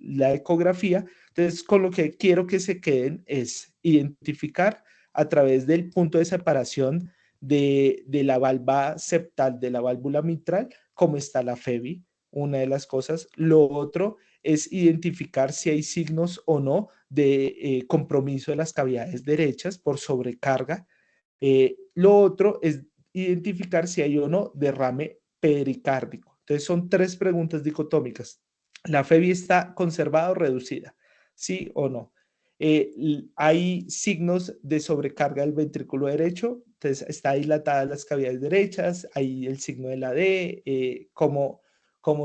la ecografía. Entonces, con lo que quiero que se queden es identificar a través del punto de separación de la valva septal de la válvula mitral cómo está la FEBI, una de las cosas. Lo otro es identificar si hay signos o no de compromiso de las cavidades derechas por sobrecarga. Lo otro es identificar si hay o no derrame pericárdico. Entonces son tres preguntas dicotómicas. ¿La FEBI está conservada o reducida? ¿Sí o no? Hay signos de sobrecarga del ventrículo derecho, entonces está dilatada las cavidades derechas, hay el signo de la D, cómo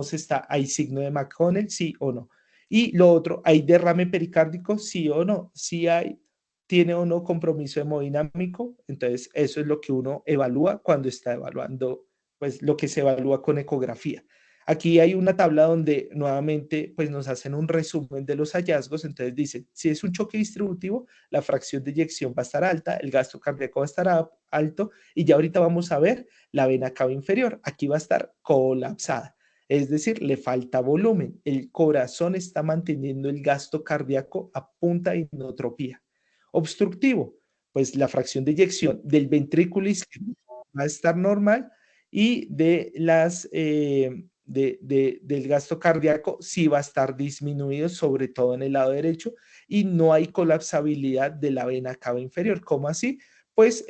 se está, hay signo de McConnell, sí o no. Y lo otro, ¿hay derrame pericárdico? Sí o no. Si hay, tiene o no compromiso hemodinámico, entonces eso es lo que uno evalúa cuando está evaluando, pues lo que se evalúa con ecografía. Aquí hay una tabla donde nuevamente pues nos hacen un resumen de los hallazgos, entonces dicen, si es un choque distributivo, la fracción de eyección va a estar alta, el gasto cardíaco va a estar alto y ya ahorita vamos a ver la vena cava inferior, aquí va a estar colapsada. Es decir, le falta volumen. El corazón está manteniendo el gasto cardíaco a punta de inotropía. Obstructivo, pues la fracción de eyección del ventrículo izquierdo va a estar normal y del gasto cardíaco sí va a estar disminuido, sobre todo en el lado derecho, y no hay colapsabilidad de la vena cava inferior. ¿Cómo así? Pues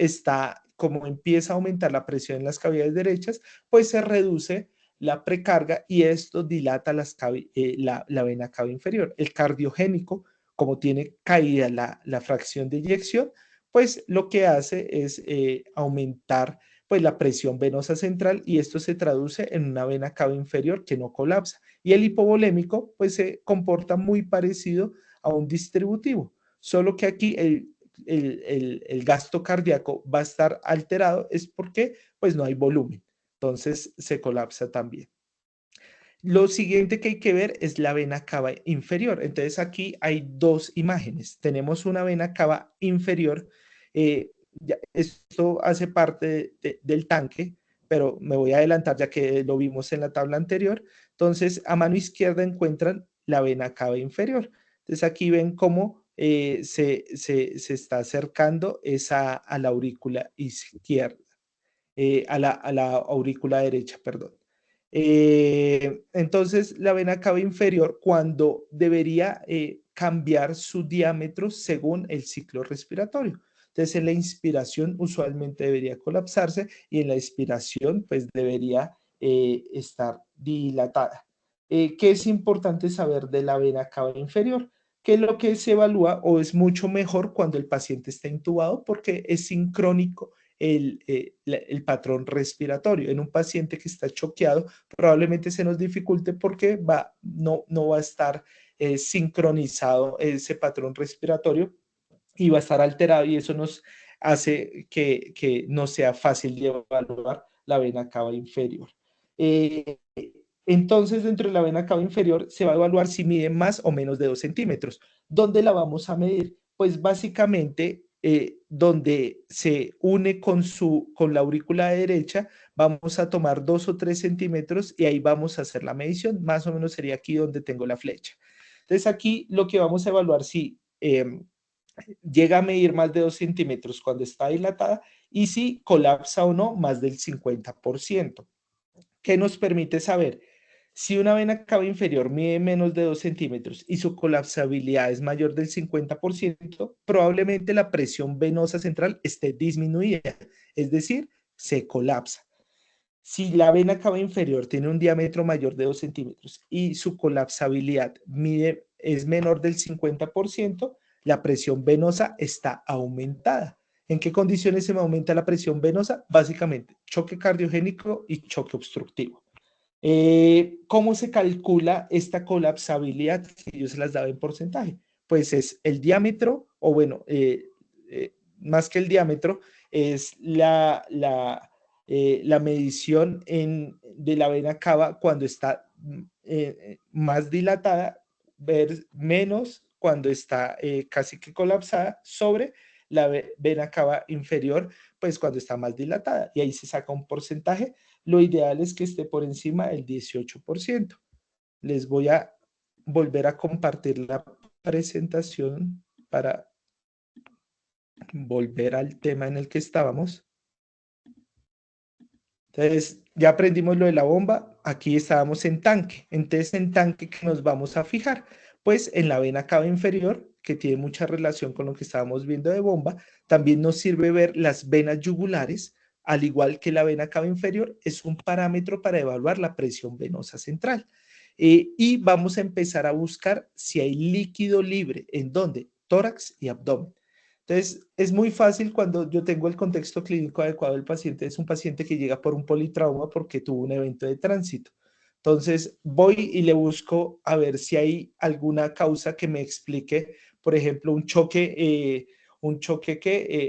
como empieza a aumentar la presión en las cavidades derechas, pues se reduce la precarga y esto dilata la vena cava inferior. El cardiogénico, como tiene caída la fracción de eyección, pues lo que hace es aumentar pues la presión venosa central y esto se traduce en una vena cava inferior que no colapsa. Y el hipovolémico pues se comporta muy parecido a un distributivo, solo que aquí el gasto cardíaco va a estar alterado es porque pues no hay volumen, entonces se colapsa también. Lo siguiente que hay que ver es la vena cava inferior. Entonces aquí hay dos imágenes. Tenemos una vena cava inferior. Esto hace parte del tanque, pero me voy a adelantar ya que lo vimos en la tabla anterior. Entonces a mano izquierda encuentran la vena cava inferior. Entonces aquí ven cómo se está acercando a la aurícula izquierda, a la aurícula derecha, perdón. Entonces, la vena cava inferior, cuando debería cambiar su diámetro según el ciclo respiratorio. Entonces, en la inspiración usualmente debería colapsarse y en la expiración, pues debería estar dilatada. ¿Qué es importante saber de la vena cava inferior? Que lo que se evalúa o es mucho mejor cuando el paciente está intubado porque es sincrónico el patrón respiratorio. En un paciente que está choqueado, probablemente se nos dificulte porque no va a estar sincronizado ese patrón respiratorio y va a estar alterado, y eso nos hace que no sea fácil de evaluar la vena cava inferior. Entonces, dentro de la vena cava inferior se va a evaluar si mide más o menos de 2 centímetros. ¿Dónde la vamos a medir? Pues básicamente donde se une con la aurícula derecha, vamos a tomar 2 o 3 centímetros y ahí vamos a hacer la medición. Más o menos sería aquí donde tengo la flecha. Entonces aquí lo que vamos a evaluar si llega a medir más de 2 centímetros cuando está dilatada y si colapsa o no más del 50%. ¿Qué nos permite saber? Si una vena cava inferior mide menos de 2 centímetros y su colapsabilidad es mayor del 50%, probablemente la presión venosa central esté disminuida, es decir, se colapsa. Si la vena cava inferior tiene un diámetro mayor de 2 centímetros y su colapsabilidad es menor del 50%, la presión venosa está aumentada. ¿En qué condiciones se me aumenta la presión venosa? Básicamente, choque cardiogénico y choque obstructivo. ¿Cómo se calcula esta colapsabilidad? Si yo se las daba en porcentaje. Pues es el diámetro, o bueno, más que el diámetro, es la medición de la vena cava cuando está más dilatada, menos cuando está casi que colapsada, sobre la vena cava inferior, pues cuando está más dilatada. Y ahí se saca un porcentaje. Lo ideal es que esté por encima del 18%. Les voy a volver a compartir la presentación para volver al tema en el que estábamos. Entonces, ya aprendimos lo de la bomba. Aquí estábamos en tanque. Entonces, en tanque, ¿qué nos vamos a fijar? Pues en la vena cava inferior, que tiene mucha relación con lo que estábamos viendo de bomba. También nos sirve ver las venas yugulares, al igual que la vena cava inferior, es un parámetro para evaluar la presión venosa central. Y vamos a empezar a buscar si hay líquido libre. ¿En dónde? Tórax y abdomen. Entonces, es muy fácil cuando yo tengo el contexto clínico adecuado del paciente. Es un paciente que llega por un politrauma porque tuvo un evento de tránsito. Entonces, voy y le busco a ver si hay alguna causa que me explique, por ejemplo, un choque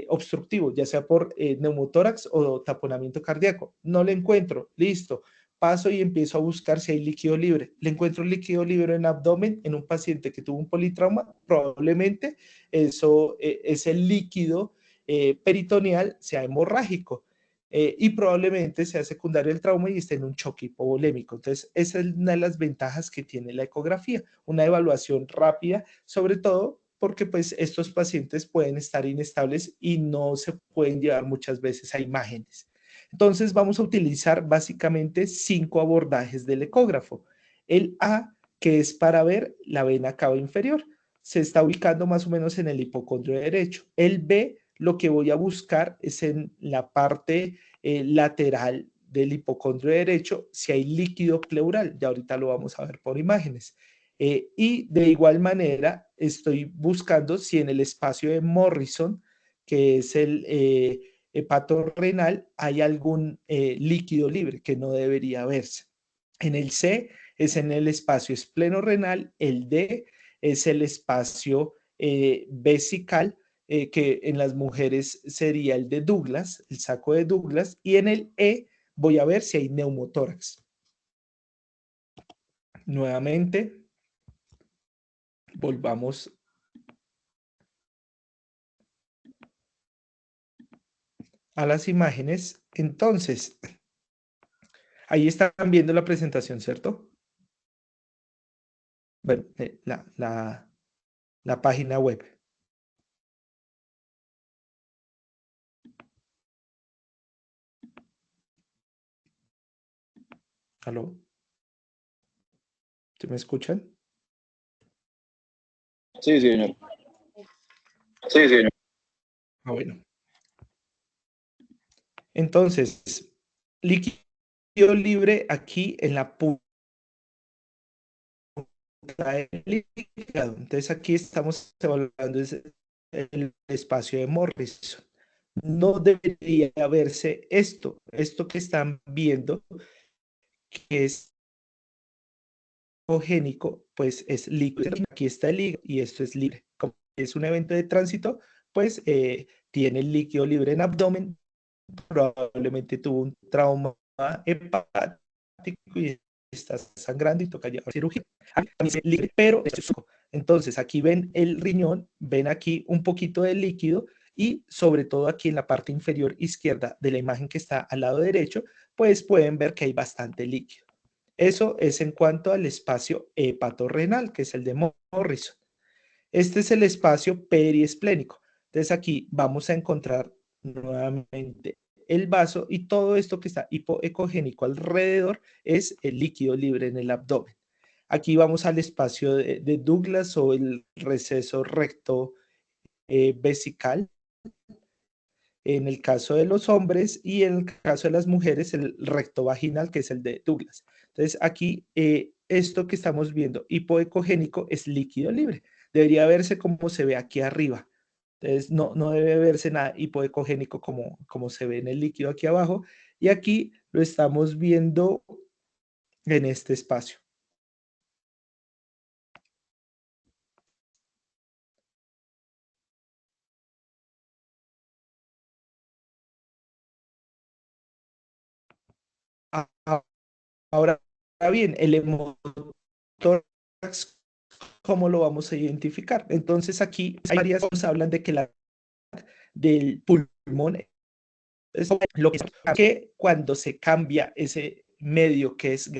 obstructivo, ya sea por neumotórax o taponamiento cardíaco. No le encuentro, listo. Paso y empiezo a buscar si hay líquido libre. Le encuentro líquido libre en abdomen en un paciente que tuvo un politrauma, probablemente ese líquido peritoneal sea hemorrágico y probablemente sea secundario al trauma y esté en un choque hipovolémico. Entonces, esa es una de las ventajas que tiene la ecografía, una evaluación rápida, sobre todo porque pues estos pacientes pueden estar inestables y no se pueden llevar muchas veces a imágenes. Entonces vamos a utilizar básicamente 5 abordajes del ecógrafo. El A, que es para ver la vena cava inferior, se está ubicando más o menos en el hipocondrio derecho. El B, lo que voy a buscar es en la parte lateral del hipocondrio derecho si hay líquido pleural. Ya ahorita lo vamos a ver por imágenes. Y de igual manera estoy buscando si en el espacio de Morrison, que es el hepatorrenal, hay algún líquido libre que no debería verse. En el C es en el espacio esplenorrenal, el D es el espacio vesical, que en las mujeres sería el de Douglas, el saco de Douglas, y en el E voy a ver si hay neumotórax. Nuevamente, volvamos a las imágenes. Entonces, ahí están viendo la presentación, ¿cierto? Bueno, la página web. ¿Aló? ¿Se me escuchan? Sí, señor. Sí, señor. Ah, bueno. Entonces, líquido libre aquí en la punta del hígado. Entonces, aquí estamos evaluando el espacio de Morrison. No debería verse esto. Esto que están viendo, que es ecogénico, pues es líquido. Aquí está el hígado y esto es libre. Como es un evento de tránsito, pues tiene el líquido libre en abdomen, probablemente tuvo un trauma hepático y está sangrando y toca llevar cirugía. Pero entonces aquí ven el riñón, ven aquí un poquito de líquido y sobre todo aquí en la parte inferior izquierda de la imagen que está al lado derecho, pues pueden ver que hay bastante líquido. Eso es en cuanto al espacio hepatorrenal, que es el de Morrison. Este es el espacio periesplénico. Entonces aquí vamos a encontrar nuevamente el vaso y todo esto que está hipoecogénico alrededor es el líquido libre en el abdomen. Aquí vamos al espacio de Douglas o el receso recto vesical en el caso de los hombres y en el caso de las mujeres el recto vaginal, que es el de Douglas. Entonces aquí esto que estamos viendo hipoecogénico es líquido libre. Debería verse como se ve aquí arriba. Entonces no debe verse nada hipoecogénico como se ve en el líquido aquí abajo. Y aquí lo estamos viendo en este espacio. Ahora bien, el hemotórax, ¿cómo lo vamos a identificar? Entonces aquí hay varias cosas, hablan de que del pulmón es lo que cuando se cambia ese medio que es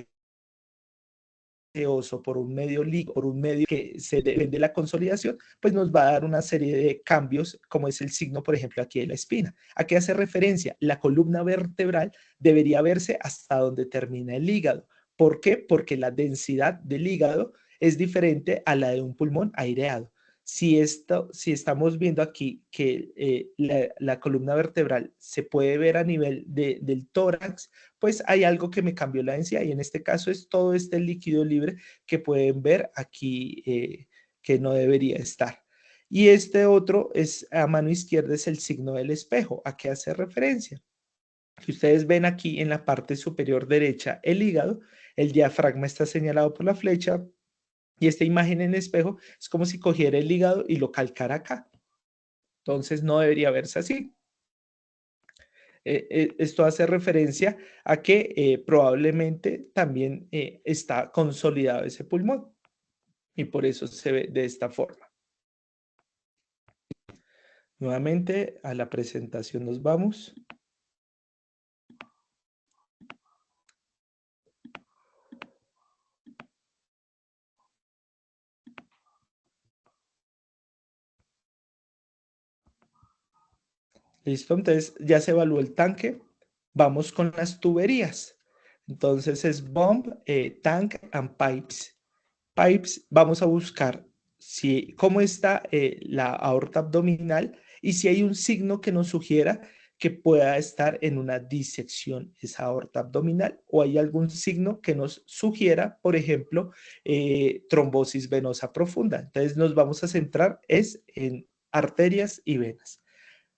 gaseoso por un medio líquido, por un medio que se depende de la consolidación, pues nos va a dar una serie de cambios, como es el signo, por ejemplo, aquí de la espina. ¿A qué hace referencia? La columna vertebral debería verse hasta donde termina el hígado. ¿Por qué? Porque la densidad del hígado es diferente a la de un pulmón aireado. Si estamos viendo aquí que la columna vertebral se puede ver a nivel del tórax, pues hay algo que me cambió la densidad y en este caso es todo este líquido libre que pueden ver aquí que no debería estar. Y este otro es a mano izquierda, es el signo del espejo. ¿A qué hace referencia? Si ustedes ven aquí en la parte superior derecha el hígado, el diafragma está señalado por la flecha y esta imagen en espejo es como si cogiera el hígado y lo calcara acá. Entonces no debería verse así. Esto hace referencia a que probablemente también está consolidado ese pulmón y por eso se ve de esta forma. Nuevamente a la presentación nos vamos. Listo, entonces ya se evaluó el tanque. Vamos con las tuberías. Entonces es bomb, tank and pipes. Pipes, vamos a buscar cómo está la aorta abdominal y si hay un signo que nos sugiera que pueda estar en una disección esa aorta abdominal o hay algún signo que nos sugiera, por ejemplo, trombosis venosa profunda. Entonces nos vamos a centrar en arterias y venas.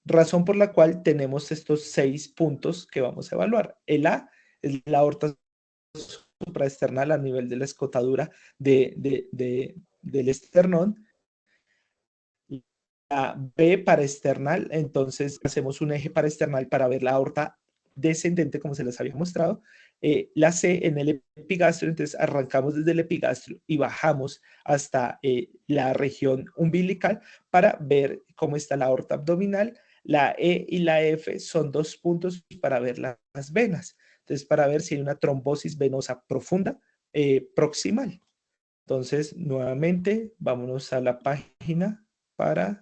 Razón por la cual tenemos estos 6 puntos que vamos a evaluar. El A es la aorta supraesternal a nivel de la escotadura del esternón. La B paraesternal, entonces hacemos un eje paraesternal para ver la aorta descendente, como se les había mostrado. La C en el epigastrio, entonces arrancamos desde el epigastrio y bajamos hasta la región umbilical para ver cómo está la aorta abdominal. La E y la F son 2 puntos para ver las venas. Entonces, para ver si hay una trombosis venosa profunda proximal. Entonces, nuevamente, vámonos a la página para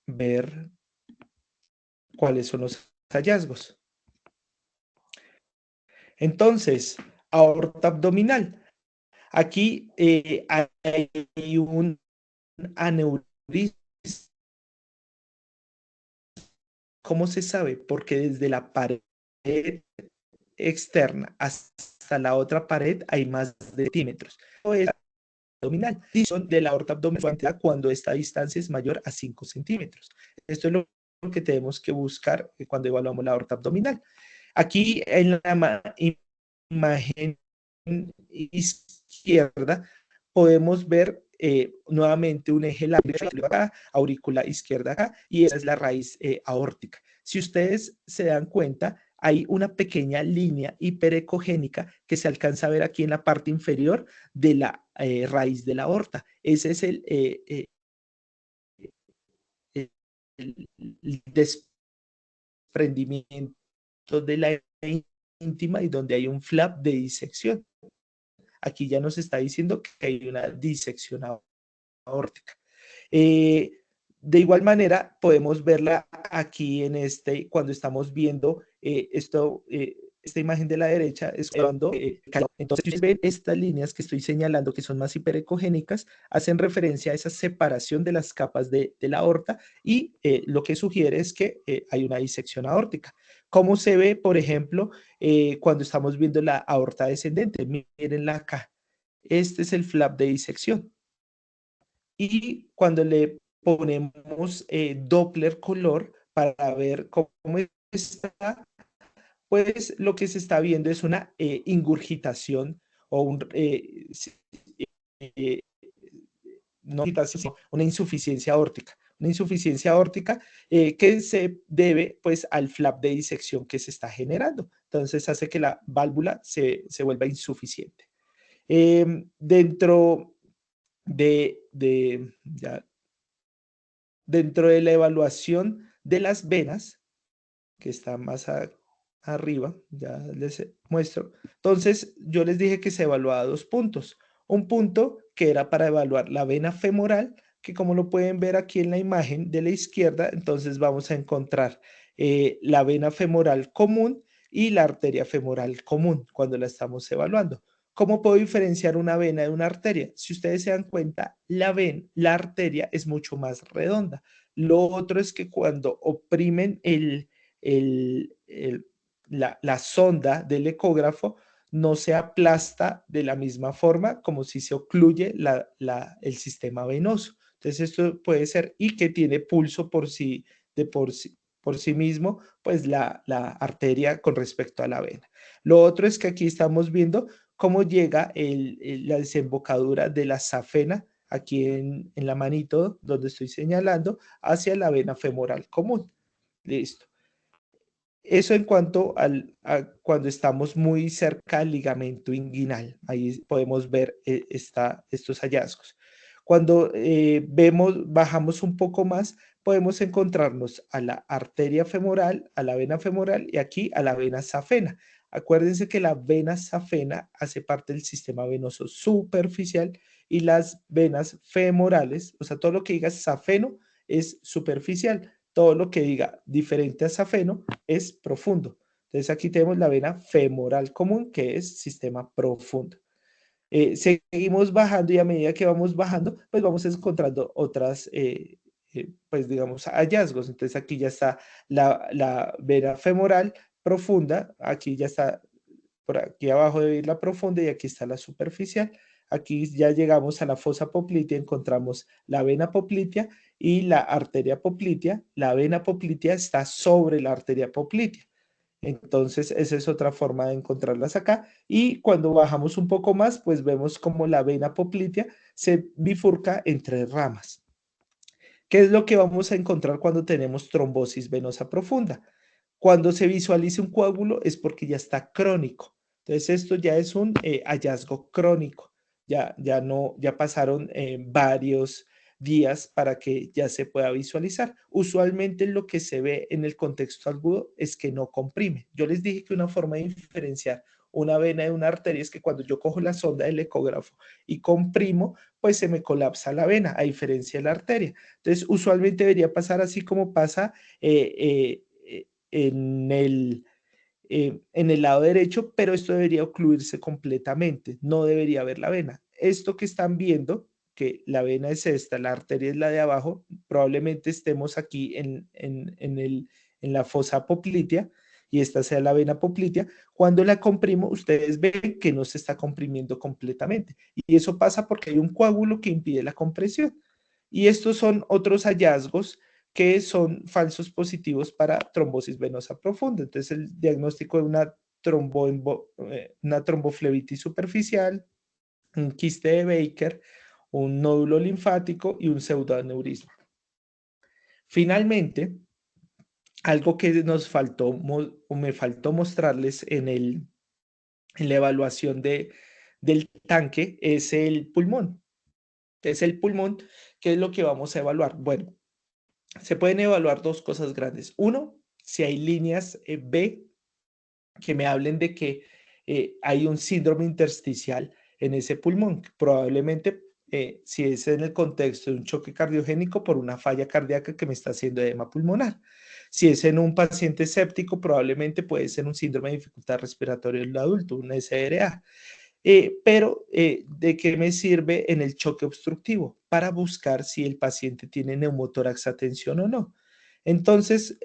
ver cuáles son los hallazgos. Entonces, aorta abdominal. Aquí hay un aneurisma. ¿Cómo se sabe? Porque desde la pared externa hasta la otra pared hay más de centímetros. Es abdominal. Son de la aorta abdominal cuando esta distancia es mayor a 5 centímetros. Esto es lo que tenemos que buscar cuando evaluamos la aorta abdominal. Aquí en la imagen izquierda, podemos ver nuevamente un eje lateral acá, aurícula izquierda acá, y esa es la raíz aórtica. Si ustedes se dan cuenta, hay una pequeña línea hiperecogénica que se alcanza a ver aquí en la parte inferior de la raíz de la aorta. Ese es el desprendimiento de la íntima y donde hay un flap de disección. Aquí ya nos está diciendo que hay una disección aórtica. De igual manera, podemos verla aquí en cuando estamos viendo esta imagen de la derecha, es cuando, entonces, ustedes ven estas líneas que estoy señalando, que son más hiperecogénicas, hacen referencia a esa separación de las capas de la aorta y lo que sugiere es que hay una disección aórtica. ¿Cómo se ve, por ejemplo, cuando estamos viendo la aorta descendente? Mírenla acá. Este es el flap de disección. Y cuando le ponemos Doppler color para ver cómo está, pues lo que se está viendo es una ingurgitación o no ingurgitación, una insuficiencia aórtica. Una insuficiencia aórtica que se debe pues al flap de disección que se está generando. Entonces hace que la válvula se vuelva insuficiente. Dentro dentro de la evaluación de las venas, que está más arriba, ya les muestro. Entonces, yo les dije que se evaluaba 2 puntos. Un punto que era para evaluar la vena femoral, que como lo pueden ver aquí en la imagen de la izquierda, entonces vamos a encontrar la vena femoral común y la arteria femoral común cuando la estamos evaluando. ¿Cómo puedo diferenciar una vena de una arteria? Si ustedes se dan cuenta, la arteria es mucho más redonda. Lo otro es que cuando oprimen la sonda del ecógrafo, no se aplasta de la misma forma como si se ocluye el sistema venoso. Entonces esto puede ser, y que tiene pulso por sí mismo, pues la arteria con respecto a la vena. Lo otro es que aquí estamos viendo cómo llega la desembocadura de la safena, aquí en la manito donde estoy señalando, hacia la vena femoral común. Listo. Eso en cuanto a cuando estamos muy cerca al ligamento inguinal. Ahí podemos ver estos hallazgos. Cuando bajamos un poco más, podemos encontrarnos a la arteria femoral, a la vena femoral y aquí a la vena safena. Acuérdense que la vena safena hace parte del sistema venoso superficial y las venas femorales, o sea, todo lo que diga safeno es superficial. Todo lo que diga diferente a safeno es profundo. Entonces aquí tenemos la vena femoral común, que es sistema profundo. Seguimos bajando y a medida que vamos bajando, pues vamos encontrando otras, pues digamos, hallazgos. Entonces aquí ya está la vena femoral profunda, aquí ya está, por aquí abajo debe ir la profunda y aquí está la superficial. Aquí ya llegamos a la fosa poplitea, encontramos la vena poplitea y la arteria poplitea. La vena poplitea está sobre la arteria poplitea. Entonces, esa es otra forma de encontrarlas acá. Y cuando bajamos un poco más, pues vemos como la vena poplitea se bifurca entre ramas. ¿Qué es lo que vamos a encontrar cuando tenemos trombosis venosa profunda? Cuando se visualice un coágulo es porque ya está crónico. Entonces, esto ya es un hallazgo crónico. Ya pasaron varios días para que ya se pueda visualizar. Usualmente lo que se ve en el contexto agudo es que no comprime. Yo les dije que una forma de diferenciar una vena de una arteria es que cuando yo cojo la sonda del ecógrafo y comprimo, pues se me colapsa la vena, a diferencia de la arteria. Entonces, usualmente debería pasar así como pasa en el lado derecho, pero esto debería ocluirse completamente, no debería haber la vena. Esto que están viendo, que la vena es esta, la arteria es la de abajo, probablemente estemos aquí en la fosa poplitea y esta sea la vena poplitea. Cuando la comprimo, ustedes ven que no se está comprimiendo completamente y eso pasa porque hay un coágulo que impide la compresión. Y estos son otros hallazgos que son falsos positivos para trombosis venosa profunda. Entonces, el diagnóstico de una una tromboflebitis superficial, un quiste de Baker, un nódulo linfático y un pseudoaneurisma. Finalmente, algo que nos faltó o me faltó mostrarles en la evaluación del tanque es el pulmón. Es el pulmón, ¿qué es lo que vamos a evaluar? Bueno, se pueden evaluar dos cosas grandes. Uno, si hay líneas B que me hablen de que hay un síndrome intersticial en ese pulmón, probablemente si es en el contexto de un choque cardiogénico por una falla cardíaca que me está haciendo edema pulmonar. Si es en un paciente séptico, probablemente puede ser un síndrome de dificultad respiratoria en el adulto, un SRA. Pero, ¿de qué me sirve en el choque obstructivo? Para buscar si el paciente tiene neumotórax a tensión o no. Entonces,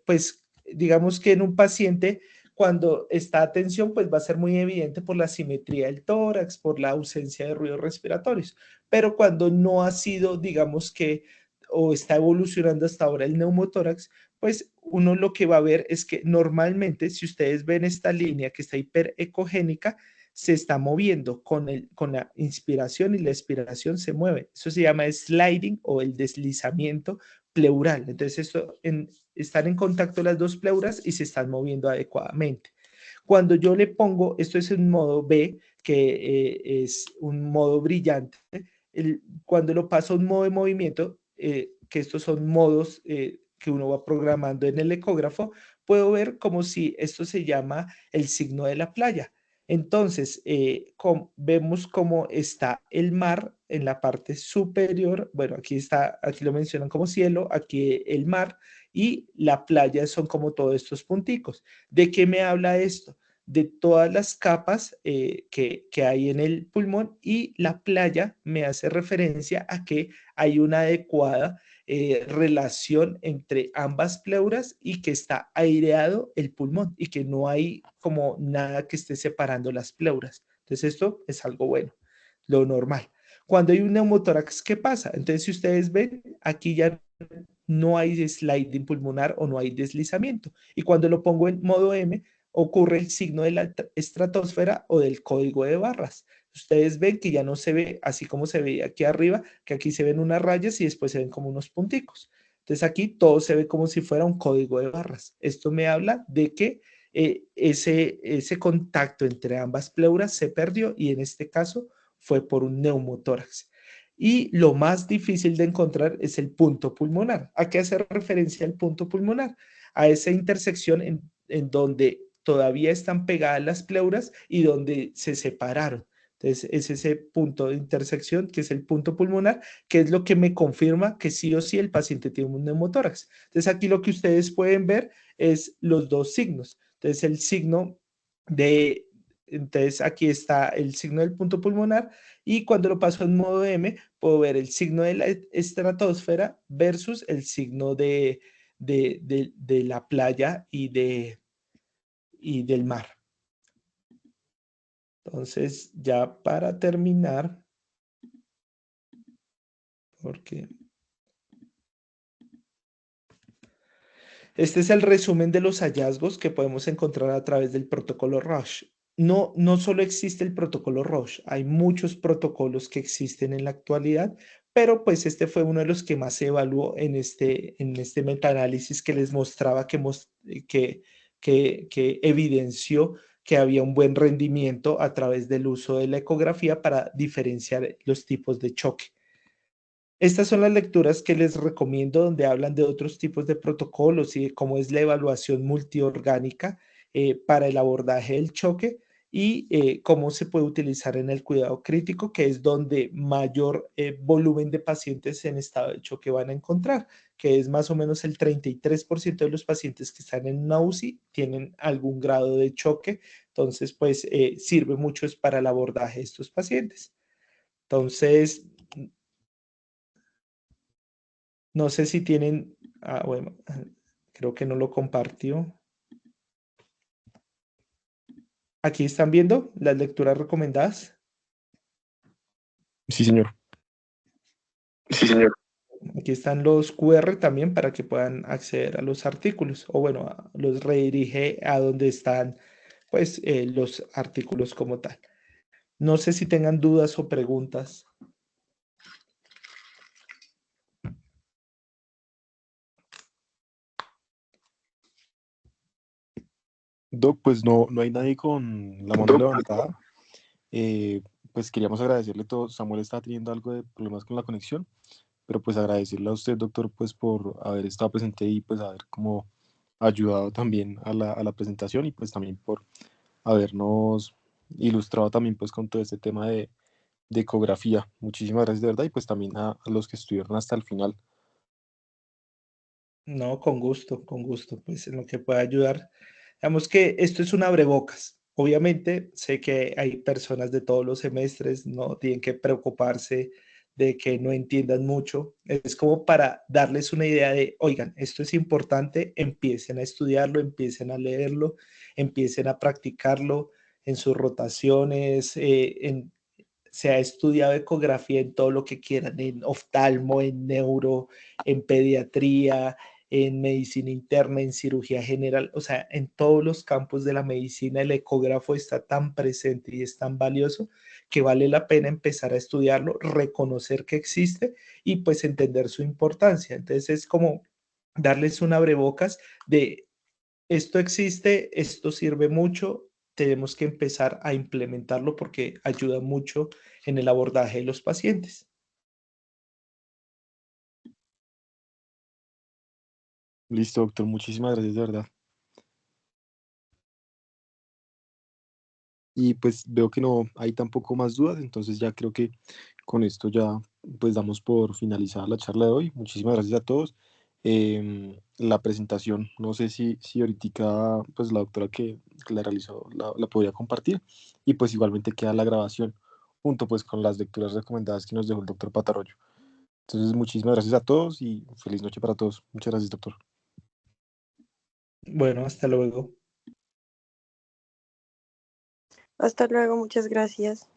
pues digamos que en un paciente, cuando está a tensión, pues va a ser muy evidente por la simetría del tórax, por la ausencia de ruidos respiratorios. Pero cuando no ha sido, digamos que, o está evolucionando hasta ahora el neumotórax, pues uno lo que va a ver es que normalmente, si ustedes ven esta línea que está hiperecogénica, se está moviendo con la inspiración y la expiración se mueve. Eso se llama sliding o el deslizamiento pleural. Entonces, están en contacto las dos pleuras y se están moviendo adecuadamente. Cuando yo le pongo, esto es un modo B, que es un modo brillante, cuando lo paso a un modo de movimiento, que estos son modos que uno va programando en el ecógrafo, puedo ver como si esto se llama el signo de la playa. Entonces, vemos cómo está el mar en la parte superior. Bueno, aquí lo mencionan como cielo, aquí el mar y la playa son como todos estos punticos. ¿De qué me habla esto? De todas las capas que hay en el pulmón, y la playa me hace referencia a que hay una adecuada relación entre ambas pleuras y que está aireado el pulmón y que no hay como nada que esté separando las pleuras. Entonces esto es algo bueno, lo normal. Cuando hay un neumotórax, ¿qué pasa? Entonces, si ustedes ven, aquí ya no hay sliding pulmonar o no hay deslizamiento. Y cuando lo pongo en modo M, ocurre el signo de la estratosfera o del código de barras. Ustedes ven que ya no se ve así como se ve aquí arriba, que aquí se ven unas rayas y después se ven como unos punticos. Entonces aquí todo se ve como si fuera un código de barras. Esto me habla de que ese contacto entre ambas pleuras se perdió y en este caso fue por un neumotórax. Y lo más difícil de encontrar es el punto pulmonar. ¿A qué hace referencia el punto pulmonar? A esa intersección en donde todavía están pegadas las pleuras y donde se separaron. Entonces, es ese punto de intersección que es el punto pulmonar, que es lo que me confirma que sí o sí el paciente tiene un neumotórax. Entonces, aquí lo que ustedes pueden ver es los dos signos. Entonces, el signo entonces aquí está el signo del punto pulmonar, y cuando lo paso en modo M, puedo ver el signo de la estratosfera versus el signo de la playa y del mar. Entonces, ya para terminar, porque este es el resumen de los hallazgos que podemos encontrar a través del protocolo Roche. No solo existe el protocolo Roche, hay muchos protocolos que existen en la actualidad, pero pues este fue uno de los que más se evaluó en este metaanálisis que les mostraba que evidenció que había un buen rendimiento a través del uso de la ecografía para diferenciar los tipos de choque. Estas son las lecturas que les recomiendo, donde hablan de otros tipos de protocolos y de cómo es la evaluación multiorgánica para el abordaje del choque y cómo se puede utilizar en el cuidado crítico, que es donde mayor volumen de pacientes en estado de choque van a encontrar, que es más o menos el 33% de los pacientes que están en una UCI tienen algún grado de choque. Entonces, pues sirve mucho para el abordaje de estos pacientes. Entonces, no sé si tienen, bueno, creo que no lo compartió. Aquí están viendo las lecturas recomendadas. Sí, señor. Sí, señor. Aquí están los QR también para que puedan acceder a los artículos, o bueno, los redirige a donde están pues los artículos como tal. No sé si tengan dudas o preguntas. Doc, pues no hay nadie con la mano levantada. Pues queríamos agradecerle todo. Samuel está teniendo algo de problemas con la conexión, pero pues agradecerle a usted, doctor, pues por haber estado presente y pues haber como ayudado también a la presentación y pues también por habernos ilustrado también pues con todo este tema de ecografía. Muchísimas gracias de verdad y pues también a los que estuvieron hasta el final. No, con gusto, pues en lo que pueda ayudar. Digamos que esto es un abrebocas. Obviamente, sé que hay personas de todos los semestres, no tienen que preocuparse de que no entiendan mucho. Es como para darles una idea de, oigan, esto es importante, empiecen a estudiarlo, empiecen a leerlo, empiecen a practicarlo en sus rotaciones, se ha estudiado ecografía en todo lo que quieran, en oftalmo, en neuro, en pediatría, en medicina interna, en cirugía general, o sea, en todos los campos de la medicina el ecógrafo está tan presente y es tan valioso que vale la pena empezar a estudiarlo, reconocer que existe y pues entender su importancia. Entonces es como darles un abrebocas de esto existe, esto sirve mucho, tenemos que empezar a implementarlo porque ayuda mucho en el abordaje de los pacientes. Listo, doctor, muchísimas gracias de verdad. Y pues veo que no hay tampoco más dudas, entonces ya creo que con esto ya pues damos por finalizada la charla de hoy. Muchísimas gracias a todos. La presentación, no sé si ahorita pues la doctora que la realizó la podría compartir y pues igualmente queda la grabación junto pues con las lecturas recomendadas que nos dejó el doctor Patarroyo. Entonces muchísimas gracias a todos y feliz noche para todos. Muchas gracias, doctor. Bueno, hasta luego. Hasta luego, muchas gracias.